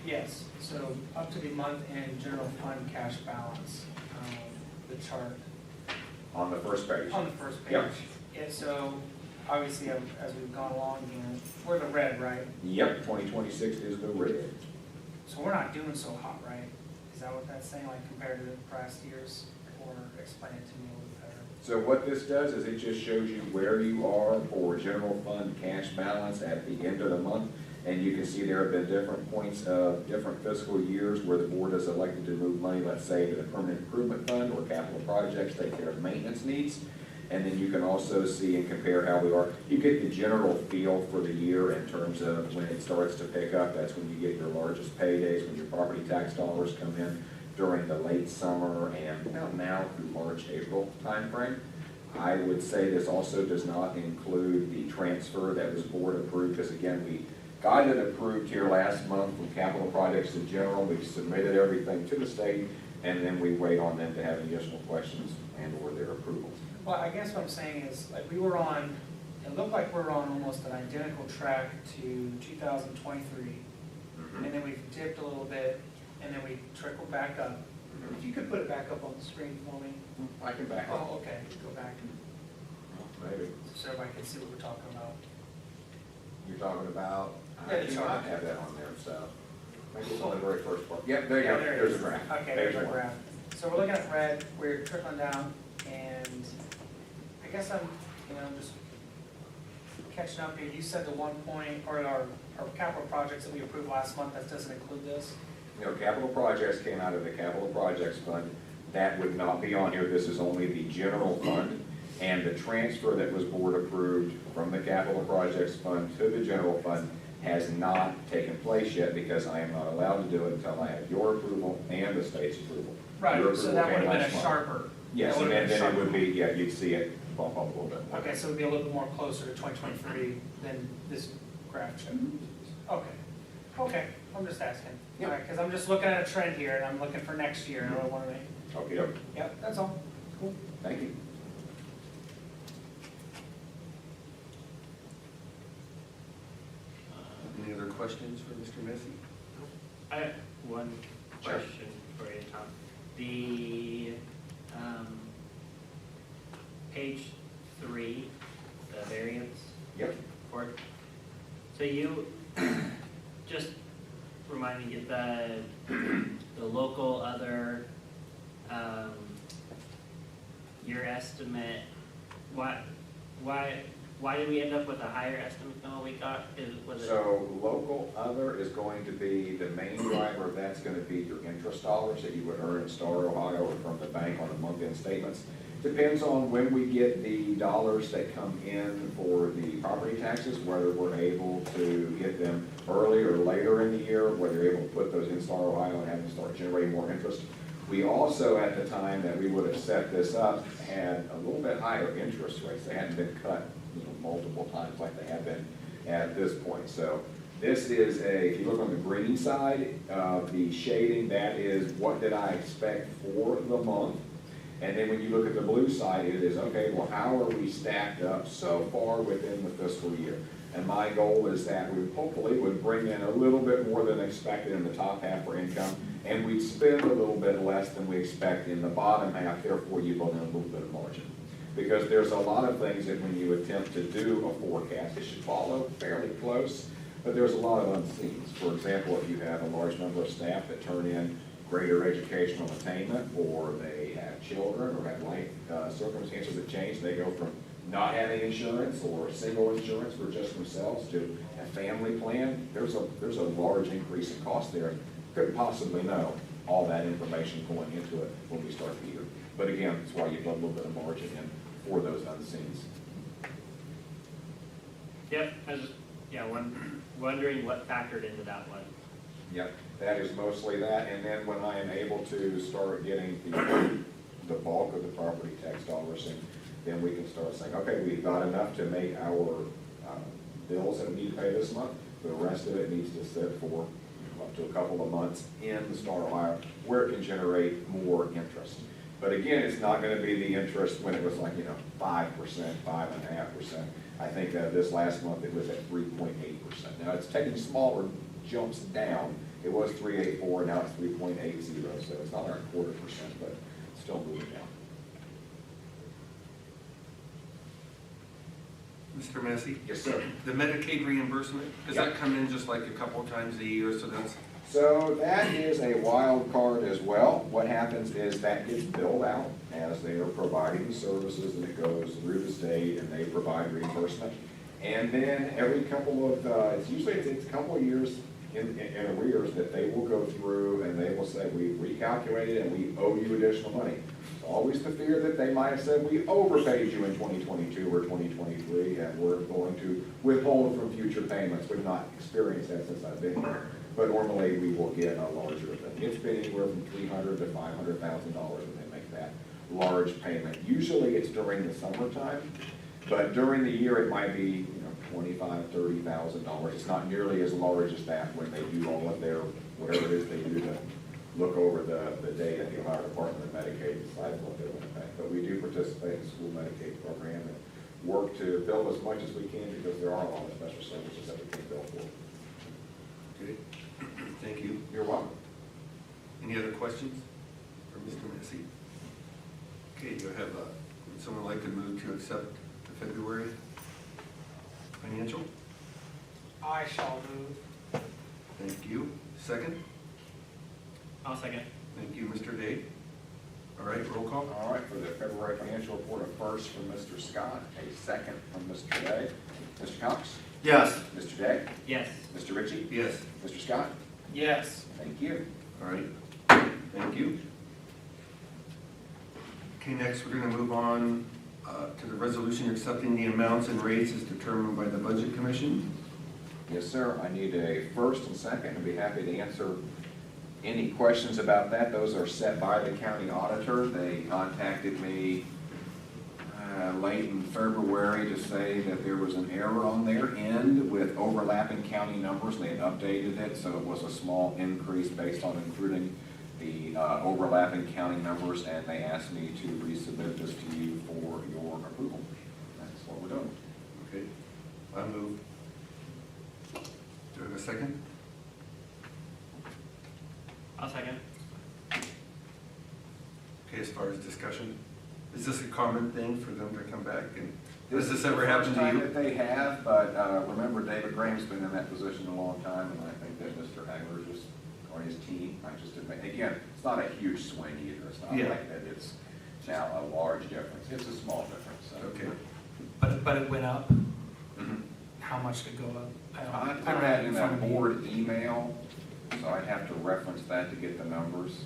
Yes, so up to the month-end general fund cash balance, the chart On the first page. on the first page. Yep. Yeah, so obviously as we've gone along here, we're the red, right? Yep, 2026 is the red. So we're not doing so hot, right? Is that what that's saying, like compared to the past years? Or explain it to me a little bit better. So what this does is it just shows you where you are for general fund cash balance at the end of the month. And you can see there have been different points of different fiscal years where the board has elected to move money, let's say, to the permanent improvement fund or capital projects, take care of maintenance needs. And then you can also see and compare how we are. You get the general feel for the year in terms of when it starts to pick up. That's when you get your largest paydays, when your property tax dollars come in during the late summer and about now through March, April timeframe. I would say this also does not include the transfer that was board approved, because again, we got it approved here last month from capital projects in general. We've submitted everything to the state, and then we wait on them to have additional questions and or their approval. Well, I guess what I'm saying is, like, we were on, it looked like we were on almost an identical track to 2023. And then we dipped a little bit, and then we trickled back up. If you could put it back up on the screen for me. I can back up. Oh, okay, go back, Maybe. so everybody can see what we're talking about. You're talking about, Yeah, I the do chart. not have that on there, so. Maybe it's on the very first part. Yep, there you Yeah, go. there it There's is. a graph. Okay, there's our one. graph. So we're looking at red, we're trickling down, and I guess I'm, just catching up here. You said the 1 point, or our capital projects that we approved last month, that doesn't include this? Capital projects came out of the capital projects fund. That would not be on here. This is only the general fund. And the transfer that was board approved from the capital projects fund to the general fund, has not taken place yet because I am not allowed to do it until I have your approval and the state's approval. Your Right, so approval that would came have been last a month. sharper. Yes, that and would've been then it sharper. would be, yeah, you'd see it bump up a little bit more. Okay, so it would be a little bit more closer to 2023 than this graph showed. Okay, I'm just asking. Yep. All right, because I'm just looking at a trend here, and I'm looking for next year, and I want to make, Okay, okay. yep, that's all. Cool. Thank you. Any other questions for Mr. Messi? I have one Sure. question for you, Tom. The, page 3, the variance Yep. report. So you, just remind me, the local other, your estimate, why did we end up with a higher estimate than what we got? Was it? So local other is going to be, the main driver of that's going to be your interest dollars that you would earn in Star Ohio or from the bank on the month-end statements. Depends on when we get the dollars that come in for the property taxes, whether we're able to get them early or later in the year, whether you're able to put those in Star Ohio and have them start generating more interest. We also, at the time that we would have set this up, had a little bit higher interest rates. They hadn't been cut multiple times like they have been at this point. So this is if you look on the green side of the shading, that is what did I expect for the month. And then when you look at the blue side, it is, okay, well, how are we stacked up so far within the fiscal year? And my goal is that we hopefully would bring in a little bit more than expected in the top half for income, and we'd spend a little bit less than we expect in the bottom half, therefore you build in a little bit of margin. Because there's a lot of things that when you attempt to do a forecast, it should follow fairly close, but there's a lot of unseens. For example, if you have a large number of staff that turn in greater educational attainment, or they have children, or have life circumstances that change, they go from not having insurance or single insurance for just themselves to a family plan, there's a large increase in cost there. Couldn't possibly know all that information going into it when we start the year. But again, that's why you put a little bit of margin in for those unseens. Yep, I was just, wondering what factored into that one. Yep, that is mostly that, and then when I am able to start getting the bulk of the property tax dollars in, then we can start saying, okay, we've got enough to make our bills that we need to pay this month. The rest of it needs to sit for up to a couple of months in the Star Ohio where it can generate more interest. But again, it's not going to be the interest when it was like, 5%, 5.5%. I think this last month it was at 3.8%. Now it's taking smaller jumps down. It was 3.84, now it's 3.80, so it's not like a 0.25%, but still moving down. Mr. Massey? Yes, sir. The Medicaid reimbursement, does Yep. that come in just like a couple times a year, so that's, So that is a wild card as well. What happens is that gets billed out as they are providing the services, and it goes through the state and they provide reimbursement. And then every couple of, it's usually it's a couple of years in arrears that they will go through and they will say, we recalculated and we owe you additional money. Always the fear that they might have said, we overpaid you in 2022 or 2023 and we're going to withhold from future payments. We've not experienced that since I've been here. But normally we will get a larger thing. It's been anywhere from $300,000 to $500,000 when they make that large payment. Usually it's during the summertime, but during the year it might be $25,000, $30,000. It's not nearly as large as that when they do all of their, whatever it is they do to look over the data at the Ohio Department of Medicaid, decide what they're going to pay. But we do participate in the school Medicaid program and work to bill as much as we can because there are a lot of special services that we can bill for. good. Thank you. You're welcome. Any other questions for Mr. Massey? Okay, do I have, would someone like to move to accept the February financial? I shall move. Thank you. Second? I'll second. Thank you, Mr. Day. All right, roll call. All right, for the February financial report, a first from Mr. Scott, a second from Mr. Day. Mr. Cox? Yes. Mr. Day? Yes. Mr. Ritchie? Yes. Mr. Scott? Yes. Thank you. All right, thank you. Okay, next we're going to move on to the resolution accepting the amounts and rates as determined by the Budget Commission. Yes, sir. I need a first and second. I'd be happy to answer any questions about that. Those are set by the county auditor. They contacted me late in February to say that there was an error on their end with overlapping county numbers. They had updated it, so it was a small increase based on including the overlapping county numbers, and they asked me to resubmit this to you for your approval. That's what we're doing. Okay, I move. Do I have a second? I'll second. Okay, as far as discussion, is this a common thing for them to come back and, does this ever happen to First time you? that they have, but remember, David Graham's been in that position a long time, and I think that Mr. Hagler just, or his team, again, it's not a huge swing either. It's not Yeah. like that it's now a large difference. It's a small difference. So. Okay. But it went up. Mhm. How much did it go up? I don't put have that it in front that of me. board email, so I'd have to reference that to get the numbers.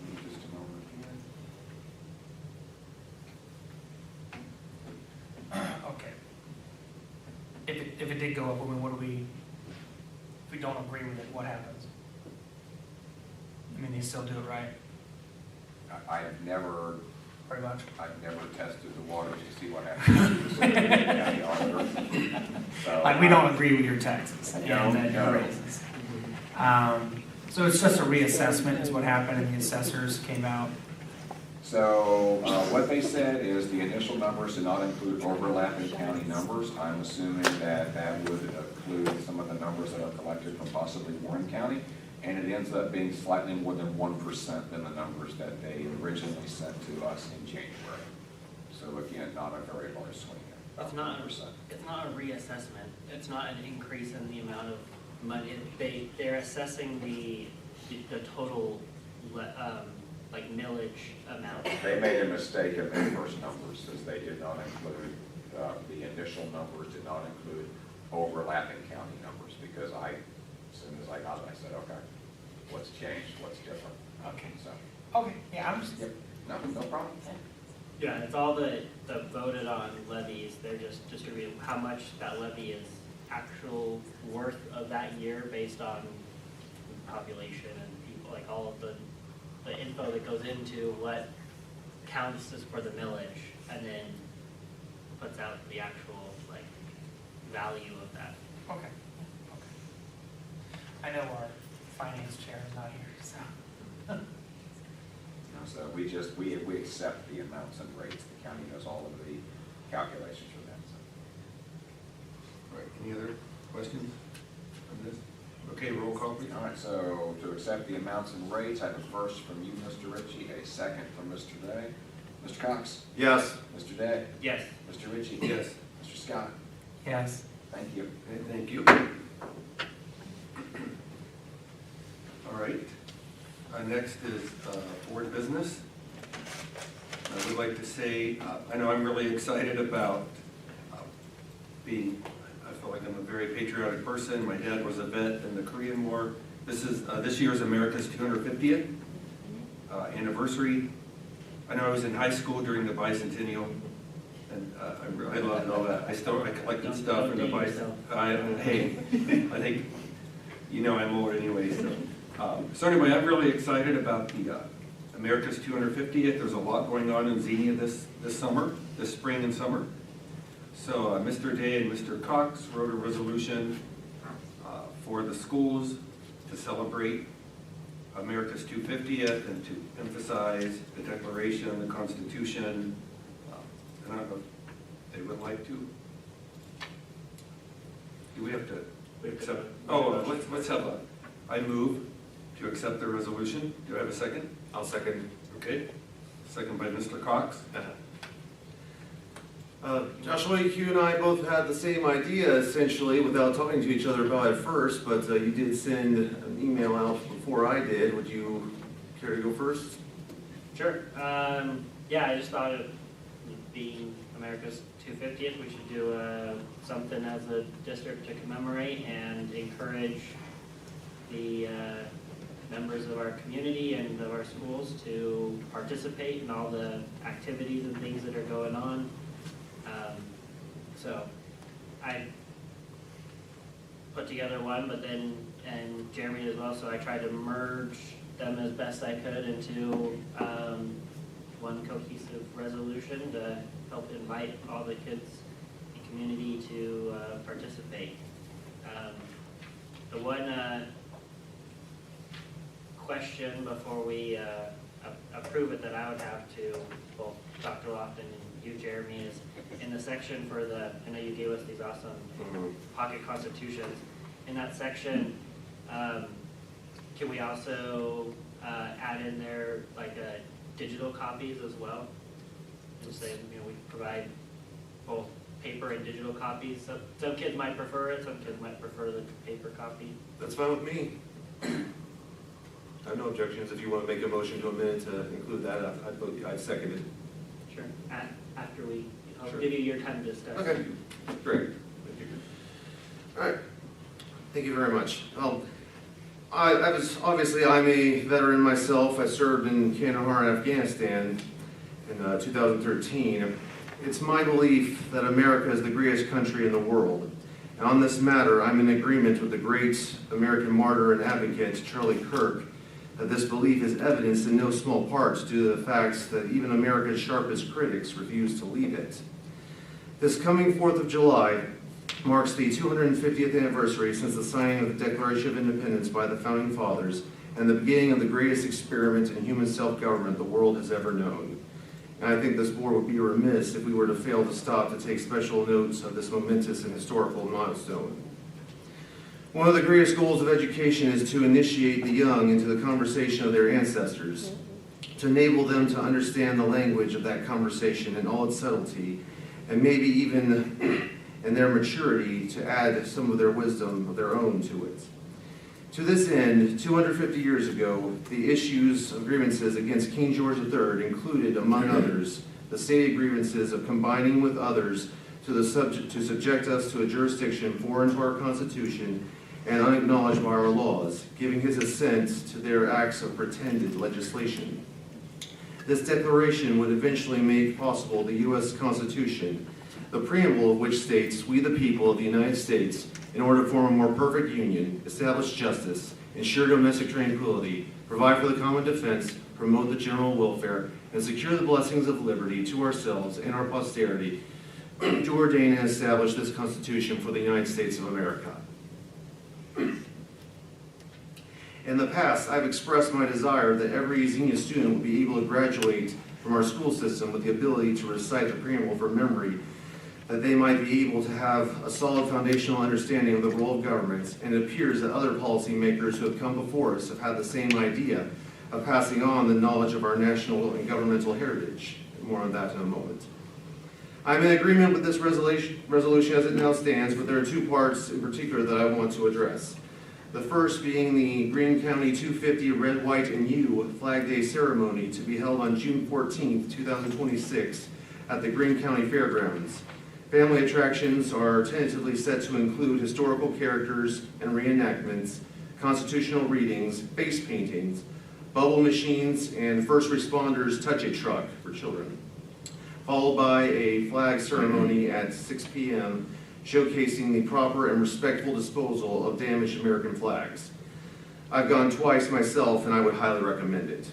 Give me just a moment here. Okay. If it did go up, I mean, what do we, if we don't agree with it, what happens? I mean, they still do it right, I have never pretty much? I've never tested the waters to see what happens. County auditor. So, Like, we don't agree with your taxes and No, your no. raises. So it's just a reassessment is what happened, and the assessors came out. So what they said is the initial numbers did not include overlapping county numbers. I'm assuming that that would include some of the numbers that are collected from possibly Warren County. And it ends up being slightly more than 1% than the numbers that they originally sent to us in January. So again, not a very large swing. It's not a reassessment. It's not an increase in the amount of money. They're assessing the total, like millage amount. They made a mistake in their first numbers, as they did not include, the initial numbers did not include overlapping county numbers, because as soon as I got it, I said, okay, what's changed, what's different? Okay. So, Okay, yeah, I'm just, yep, no problem. Yeah, it's all the voted on levies. They're just distributing how much that levy is actual worth of that year based on population and people, like all of the info that goes into what counts as for the millage, and then puts out the actual like value of that. okay. I know our finance chair is not here, so. So we accept the amounts and rates. The county does all of the calculations for that. So. All right, any other questions on this? Okay, roll call, please. All right, so to accept the amounts and rates, I have a first from you, Mr. Ritchie, a second from Mr. Day. Mr. Cox? Yes. Mr. Day? Yes. Mr. Ritchie? Yes. Mr. Scott? Yes. Thank you. Okay, thank you. All right, next is board business. I would like to say, I know I'm really excited about I feel like I'm a very patriotic person. My dad was a vet in the Korean War. This year is America's 250th anniversary. I know I was in high school during the bicentennial, and I loved all that. I collected stuff in the bicentennial. Hey, I think, I'm old anyway, so. So anyway, I'm really excited about the America's 250th. There's a lot going on in Xenia this spring and summer. So Mr. Day and Mr. Cox wrote a resolution for the schools to celebrate America's 250th and to emphasize the Declaration, the Constitution. I don't know if they would like to. Do we have to accept? Oh, let's have I move to accept the resolution. Do I have a second? I'll second. Okay. Second by Mr. Cox. Joshua, you and I both had the same idea essentially without talking to each other about it first, but you did send an email out before I did. Would you care to go first? Sure. Yeah, I just thought it being America's 250th, we should do something as a district to commemorate and encourage the members of our community and of our schools to participate in all the activities and things that are going on. So put together one, but then, and Jeremy as well, so I tried to merge them as best I could into one cohesive resolution to help invite all the kids in the community to participate. The one question before we approve it that I would have to both Dr. Lofton and you, Jeremy, is in the section for the, I know you gave us these awesome pocket constitutions. In that section, can we also add in there like digital copies as well? And say, we provide both paper and digital copies. Some kids might prefer it, some kids might prefer the paper copy. That's fine with me. I have no objections. If you want to make a motion to amend to include that, I'd second it. Sure. After we, I'll Sure. give you your time to discuss. Okay, great. Thank you. All right, thank you very much. I'm a veteran myself. I served in Kandahar and Afghanistan in 2013. It's my belief that America is the greatest country in the world. And on this matter, I'm in agreement with the great American martyr and advocate, Charlie Kirk, that this belief is evidenced in no small part due to the facts that even America's sharpest critics refuse to leave it. This coming 4th of July marks the 250th anniversary since the signing of the Declaration of Independence by the Founding Fathers and the beginning of the greatest experiment in human self-government the world has ever known. And I think this board would be remiss if we were to fail to stop to take special notes of this momentous and historical milestone. One of the greatest goals of education is to initiate the young into the conversation of their ancestors, to enable them to understand the language of that conversation in all its subtlety, and maybe even in their maturity to add some of their wisdom of their own to it. To this end, 250 years ago, the issues of grievances against King George III included, among others, the stated grievances of combining with others to subject us to a jurisdiction foreign to our Constitution and unacknowledged by our laws, giving his assent to their acts of pretended legislation. This declaration would eventually make possible the U.S. Constitution, the preamble of which states, "We the people of the United States, in order to form a more perfect union, establish justice, ensure domestic tranquility, provide for the common defense, promote the general welfare, and secure the blessings of liberty to ourselves and our posterity, to ordain and establish this Constitution for the United States of America." In the past, I've expressed my desire that every Xenia student will be able to graduate from our school system with the ability to recite the preamble from memory, that they might be able to have a solid foundational understanding of the role of government, and it appears that other policymakers who have come before us have had the same idea of passing on the knowledge of our national and governmental heritage. More on that in a moment. I'm in agreement with this resolution as it now stands, but there are two parts in particular that I want to address. The first being the Greene County 250 Red, White, and U Flag Day ceremony to be held on June 14, 2026 at the Greene County Fairgrounds. Family attractions are tentatively set to include historical characters and reenactments, constitutional readings, face paintings, bubble machines, and first responders touch-a-truck for children, followed by a flag ceremony at 6 p.m. showcasing the proper and respectful disposal of damaged American flags. I've gone twice myself, and I would highly recommend it.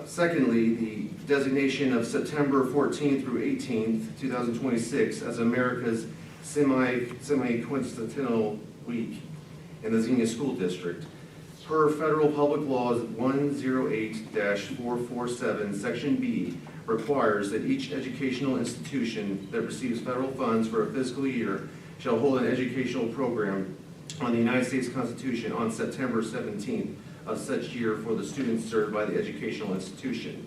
Secondly, the designation of September 14th through 18th, 2026 as America's semi-quincentennial week in the Xenia School District. Per Federal Public Laws 108-447, Section B, requires that each educational institution that receives federal funds for a fiscal year shall hold an educational program on the United States Constitution on September 17th of such year for the students served by the educational institution.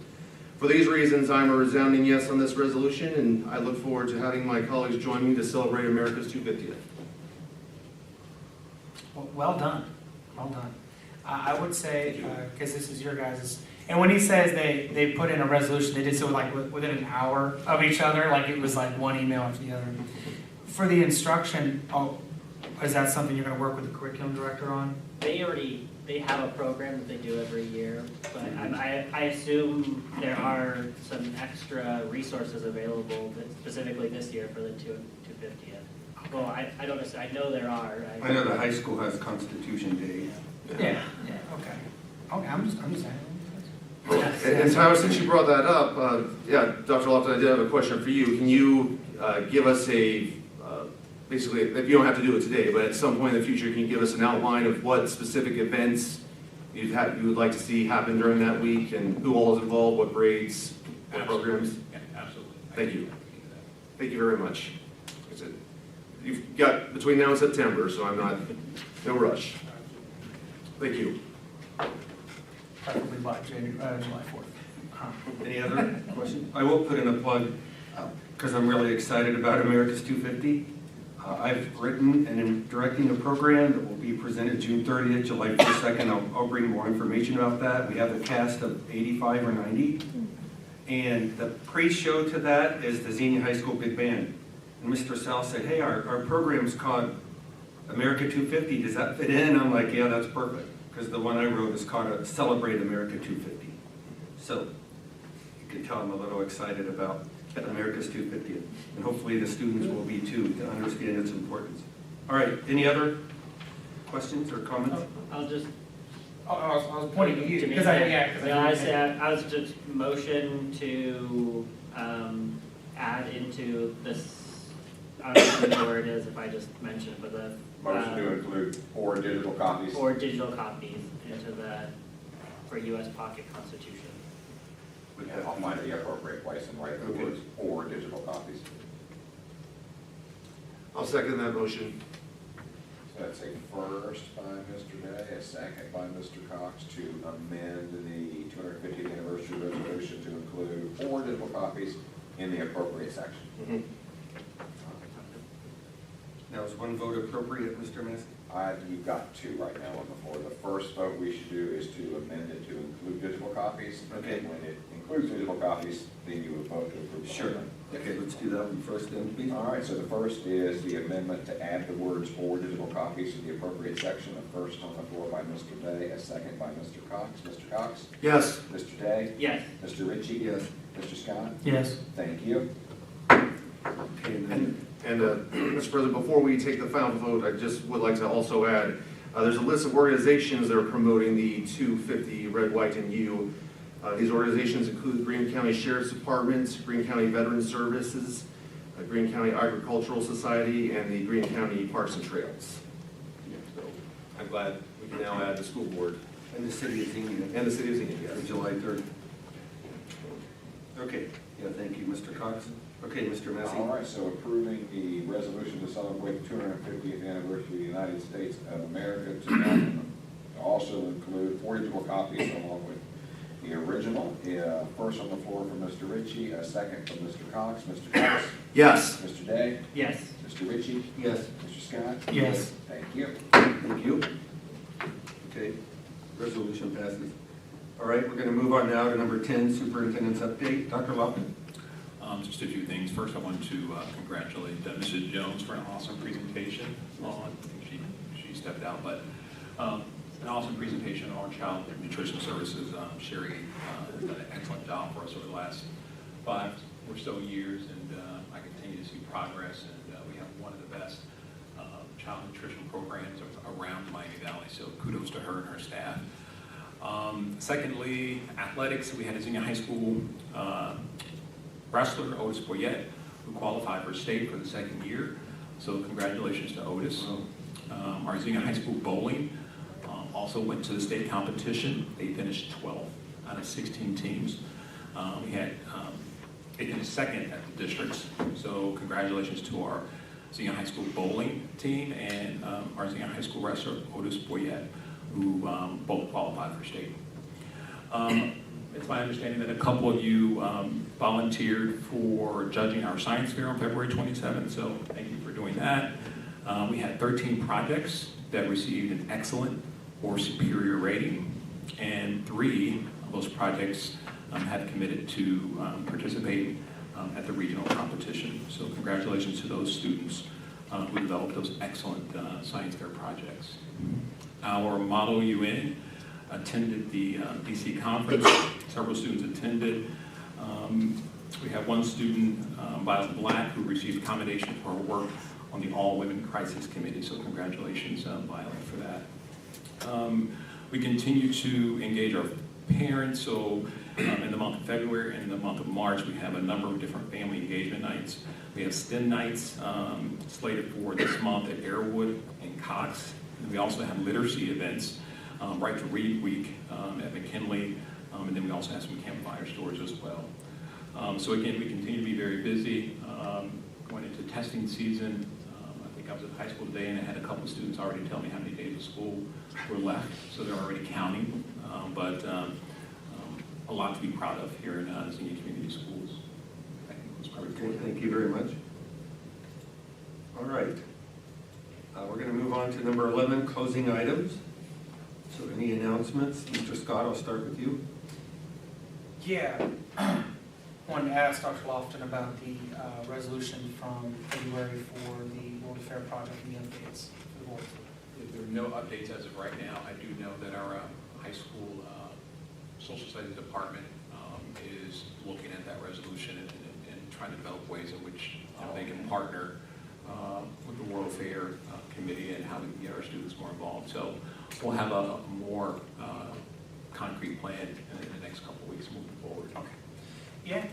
For these reasons, I'm a resounding yes on this resolution, and I look forward to having my colleagues join me to celebrate America's 250th. Well done, well done. I would say, because this is your guys', and when he says they put in a resolution, they did so like within an hour of each other, like it was like one email after the other. For the instruction, is that something you're going to work with the curriculum director on? They have a program that they do every year, but I assume there are some extra resources available specifically this year for the 250th. Well, I don't necessarily, I know there are. I know the high school has Constitution Day. Yeah, okay. Okay, I'm just saying. And Tyler, since you brought that up, yeah, Dr. Lofton, I did have a question for you. Can you give us basically, if you don't have to do it today, but at some point in the future, can you give us an outline of what specific events you would like to see happen during that week, and who all is involved, what grades, what programs? Yeah, absolutely. Thank you. Thank you very much. That's it. You've got between now and September, so I'm not, no rush. Thank you. Preferably by July 4th. Any other questions? I will put in a plug, because I'm really excited about America's 250. I've written and am directing a program that will be presented June 30th, July 2nd. I'll bring more information about that. We have a cast of 85 or 90. And the pre-show to that is the Xenia High School Big Band. And Mr. Sal said, hey, our program's called America 250. Does that fit in? I'm like, yeah, that's perfect. Because the one I wrote is called Celebrate America 250. So you can tell I'm a little excited about America's 250th. And hopefully the students will be too, to understand its importance. All right, any other questions or comments? I'll just. I was pointing to you, To me, because I was just motion to add into this, I don't know where it is if I just mentioned it, but the. Motion to include 4 digital copies. 4 digital copies into the, for U.S. Pocket Constitution. I'll find the appropriate place and write the words 4 digital copies. I'll second that motion. So that's a first by Mr. Day, a second by Mr. Cox to amend the 250th anniversary resolution to include 4 digital copies in the appropriate section. Now, is one vote appropriate, Mr. Massey? You've got 2 right now on the floor. The first vote we should do is to amend it to include digital copies. Okay. And when it includes digital copies, then you would vote to approve. the amendment. Okay, let's do that one first then, please. All right, so the first is the amendment to add the words 4 digital copies to the appropriate section. The first on the floor by Mr. Day, a second by Mr. Cox. Mr. Cox? Yes. Mr. Day? Yes. Mr. Ritchie? Yes. Mr. Scott? Yes. Thank you. Okay, and then, And Mr. President, before we take the final vote, I just would like to also add, there's a list of organizations that are promoting the 250 Red, White, and U. These organizations include Greene County Sheriff's Department, Greene County Veterans Services, Greene County Agricultural Society, and the Greene County Parks and Trails. So I'm glad we can now add the school board. and the city of Xenia. And the city of Xenia, For yes. July 3rd. Okay, yeah, thank you, Mr. Cox. Okay, Mr. Massey. All right, so approving the resolution to celebrate the 250th anniversary of the United States of America to also include 4 digital copies along with the original. First on the floor from Mr. Ritchie, a second from Mr. Cox. Mr. Cox? Yes. Mr. Day? Yes. Mr. Ritchie? Yes. Mr. Scott? Yes. Thank you. Thank you. Okay, resolution passes. All right, we're going to move on now to number 10, superintendent's update. Dr. Lofton. Just a few things. First, I want to congratulate Mrs. Jones for an awesome presentation on, I think she stepped out, but an awesome presentation on Child Nutrition Services. Sherry has done an excellent job for us over the last 5 or so years, and I continue to see progress, and we have one of the best child nutrition programs around Miami Valley, so kudos to her and her staff. Secondly, athletics. We had a Xenia High School wrestler, Otis Poyet, who qualified for state for the 2nd year. So congratulations to Otis. Our Xenia High School bowling also went to the state competition. They finished 12th out of 16 teams. They finished 2nd at the districts. So congratulations to our Xenia High School bowling team and our Xenia High School wrestler, Otis Poyet, who both qualified for state. It's my understanding that a couple of you volunteered for judging our science fair on February 27th, so thank you for doing that. We had 13 projects that received an excellent or superior rating, and 3 of those projects have committed to participate at the regional competition. So congratulations to those students who developed those excellent science fair projects. Our Model UN attended the DC conference. Several students attended. We have one student, Violet Black, who received commendation for her work on the All-Women Crisis Committee, so congratulations, Violet, for that. We continue to engage our parents, so in the month of February and in the month of March, we have a number of different family engagement nights. We have STEM nights slated for this month at Airwood and Cox. And we also have literacy events, Right to Read Week at McKinley, and then we also have some campfire stores as well. So again, we continue to be very busy. Going into testing season, I think I was at high school today and I had a couple of students already tell me how many days of school were left, so they're already counting. But a lot to be proud of here in Xenia Community Schools. I think that's my report. Okay, thank you very much. All right. We're going to move on to number 11, closing items. So any announcements? Mr. Scott, I'll start with you. Yeah, wanted to ask Dr. Lofton about the resolution from February for the World Fair project and the updates for the board. If there are no updates as of right now, I do know that our high school social studies department is looking at that resolution and trying to develop ways in which they can partner with the World Fair Committee and how we can get our students more involved. So we'll have a more concrete plan in the next couple of weeks moving forward. Okay. Yeah,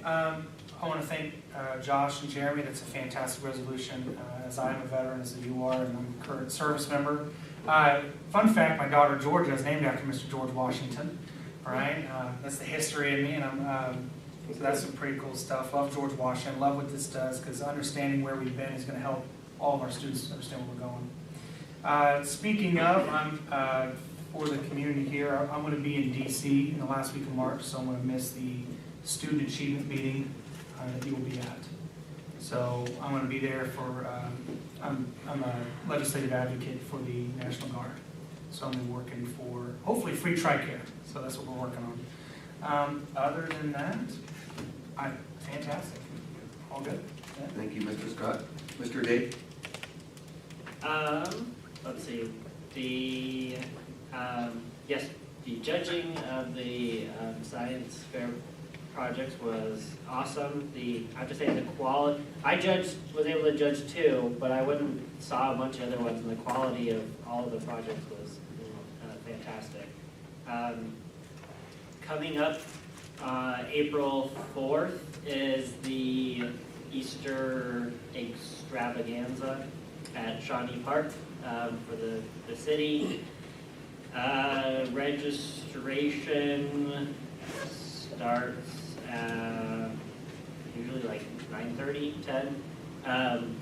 I want to thank Josh and Jeremy. That's a fantastic resolution. As I am a veteran, as you are, and I'm a current service member. Fun fact, my daughter Georgia is named after Mr. George Washington. All right, that's the history in me, and so that's some pretty cool stuff. Love George Washington, love what this does, because understanding where we've been is going to help all of our students understand where we're going. Speaking of, I'm for the community here. I'm going to be in DC in the last week of March, so I'm going to miss the student achievement meeting that you will be at. So I'm going to be there for, I'm a legislative advocate for the National Guard. So I'm going to be working for, hopefully, free TRICARE. So that's what we're working on. Other than that, fantastic. All good. Yeah. Thank you, Mr. Scott. Mr. Dave? Let's see, yes, the judging of the science fair projects was awesome. I have to say the quality, was able to judge 2, but I saw a bunch of other ones, and the quality of all of the projects was fantastic. Coming up April 4th is the Easter extravaganza at Shawnee Park for the city. Registration starts usually like 9:30, 10.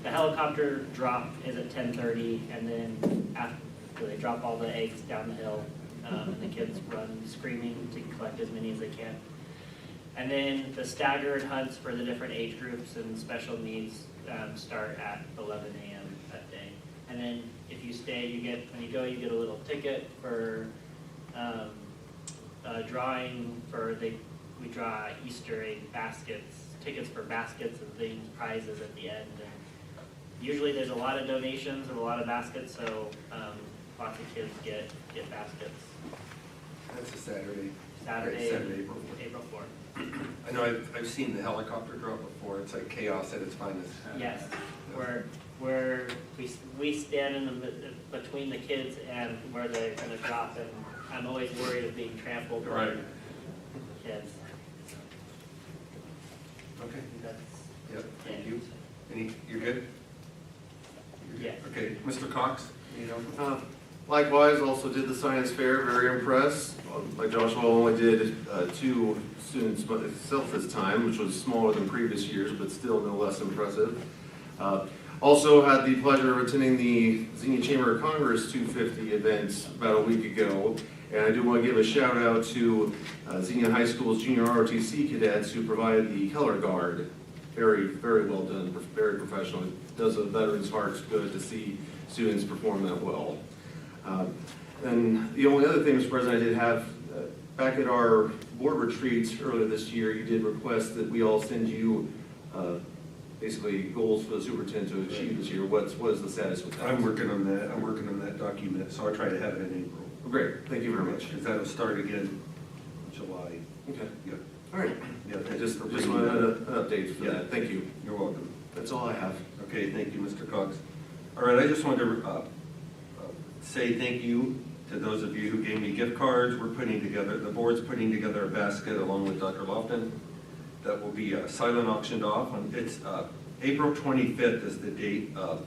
The helicopter drop is at 10:30, and then after they drop all the eggs down the hill, and the kids run screaming to collect as many as they can. And then the staggered hunts for the different age groups and special needs start at 11 a.m. that day. And then if you stay, when you go, you get a little ticket for drawing for we draw Easter egg baskets, tickets for baskets and things, prizes at the end. And usually there's a lot of donations and a lot of baskets, so lots of kids get baskets. That's a Saturday. Saturday, April 4th. April 4th. I know I've seen the helicopter drop before. It's like chaos at its finest. Yes, where we stand in between the kids and where they're going to drop, and I'm always worried of being trampled by Right. kids. Okay. That's, Yep. Thank you. You're good? yeah. Okay. Mr. Cox? Likewise, also did the science fair, very impressed. Like Joshua, only did 2 students myself this time, which was smaller than previous years, but still no less impressive. Also had the pleasure of attending the Xenia Chamber of Congress 250 event about a week ago. And I do want to give a shout out to Xenia High School's junior ROTC cadets who provided the color guard. Very, very well done, very professional. It does a veteran's heart good to see students perform that well. And the only other thing, Mr. President, I did have, back at our board retreat earlier this year, you did request that we all send you basically goals for the superintendent to achieve this year. What is the status with that? I'm working on that. I'm working on that document, so I'll try to have it in April. Oh, great, thank you very much. Because that'll start again in July. Okay, Yeah. all right. Yeah. I Thanks just for wanted bringing that up. an update for Yeah. that. Thank you. You're welcome. That's all I have. Okay. Thank you, Mr. Cox. All right, I just wanted to say thank you to those of you who gave me gift cards. We're putting together, the board's putting together a basket along with Dr. Lofton that will be silent auctioned off. It's April 25th is the date of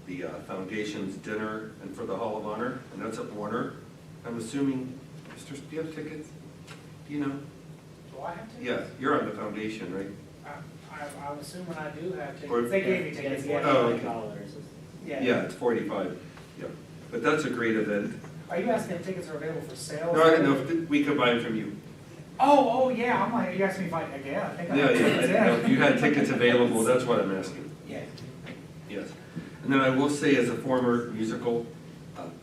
the foundation's dinner and for the Hall of Honor, and that's at Warner. I'm assuming, Mr. Do you have tickets? Do you know? Do I have to? Yeah, you're on the foundation, right? I'm assuming I do have Or- tickets. They gave me tickets, yeah. Oh, okay. $45. Yeah, it's 45, yeah. But that's a great event. Are you asking if tickets are available for sale? No, I didn't know if we could buy them from you. Oh, yeah, I'm like, you asked me if I think I Yeah, have yeah, I tickets, didn't know if you had tickets available, that's what I'm asking. Yeah. Yes. And then I will say, as a former musical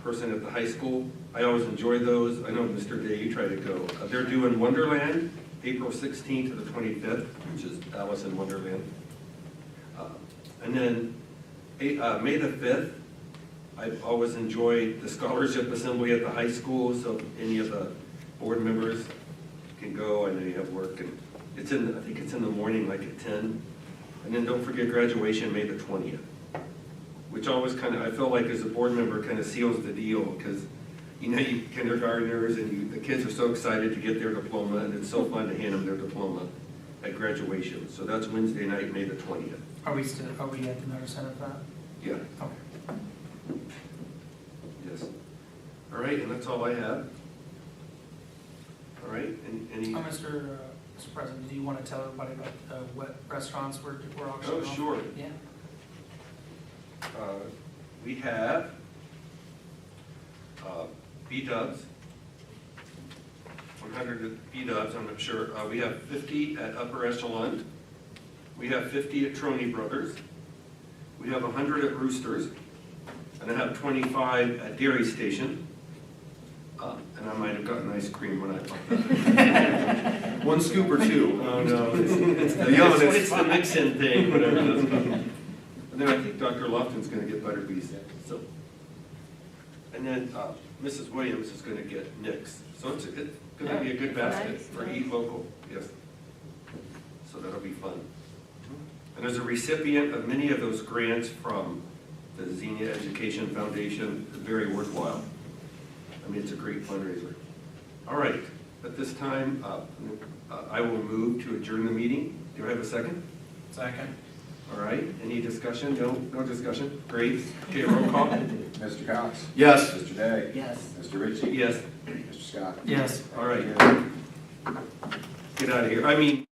person at the high school, I always enjoy those. I know, Mr. Day, you try to go. They're doing Wonderland, April 16th to the 25th, which is Alice in Wonderland. And then May the 5th, I've always enjoyed the scholarship assembly at the high school, so any of the board members can go. I know you have work, and it's in, I think it's in the morning, like at 10. And then don't forget graduation, May the 20th, which always kind of, I feel like as a board member, kind of seals the deal, because you know, you kindergartners and the kids are so excited to get their diploma, and it's so fun to hand them their diploma at graduation. So that's Wednesday night, May the 20th. Are we at the Notice Center for that? Yeah, Okay. yes. All right, and that's all I have. All right, any? Mr. President, do you want to tell everybody about what restaurants we're auctioning off? Oh, sure. Yeah. We have B-dubs, 100 B-dubs, I'm not sure. We have 50 at Upper Echelon. We have 50 at Troney Brothers. We have 100 at Roosters. And I have 25 at Dairy Station. And I might have gotten ice cream when I bought that. One scoop or two? Oh, no, it's the mix-in thing, whatever that's called. And then I think Dr. Lofton's gonna get Butterbees, so. And then Mrs. Williams is gonna get Nick's. So it's gonna be a good basket Nice, for nice. Eat Local, yes. So that'll be fun. And as a recipient of many of those grants from the Xenia Education Foundation, it's very worthwhile. I mean, it's a great fundraiser. All right, at this time, I will move to adjourn the meeting. Do I have a second? Second. All right, any discussion? No discussion? Great. Okay, roll call. Mr. Cox? Yes. Mr. Day? Yes. Mr. Ritchie? Yes, Mr. Scott? Yes. all right. Get out of here. I mean.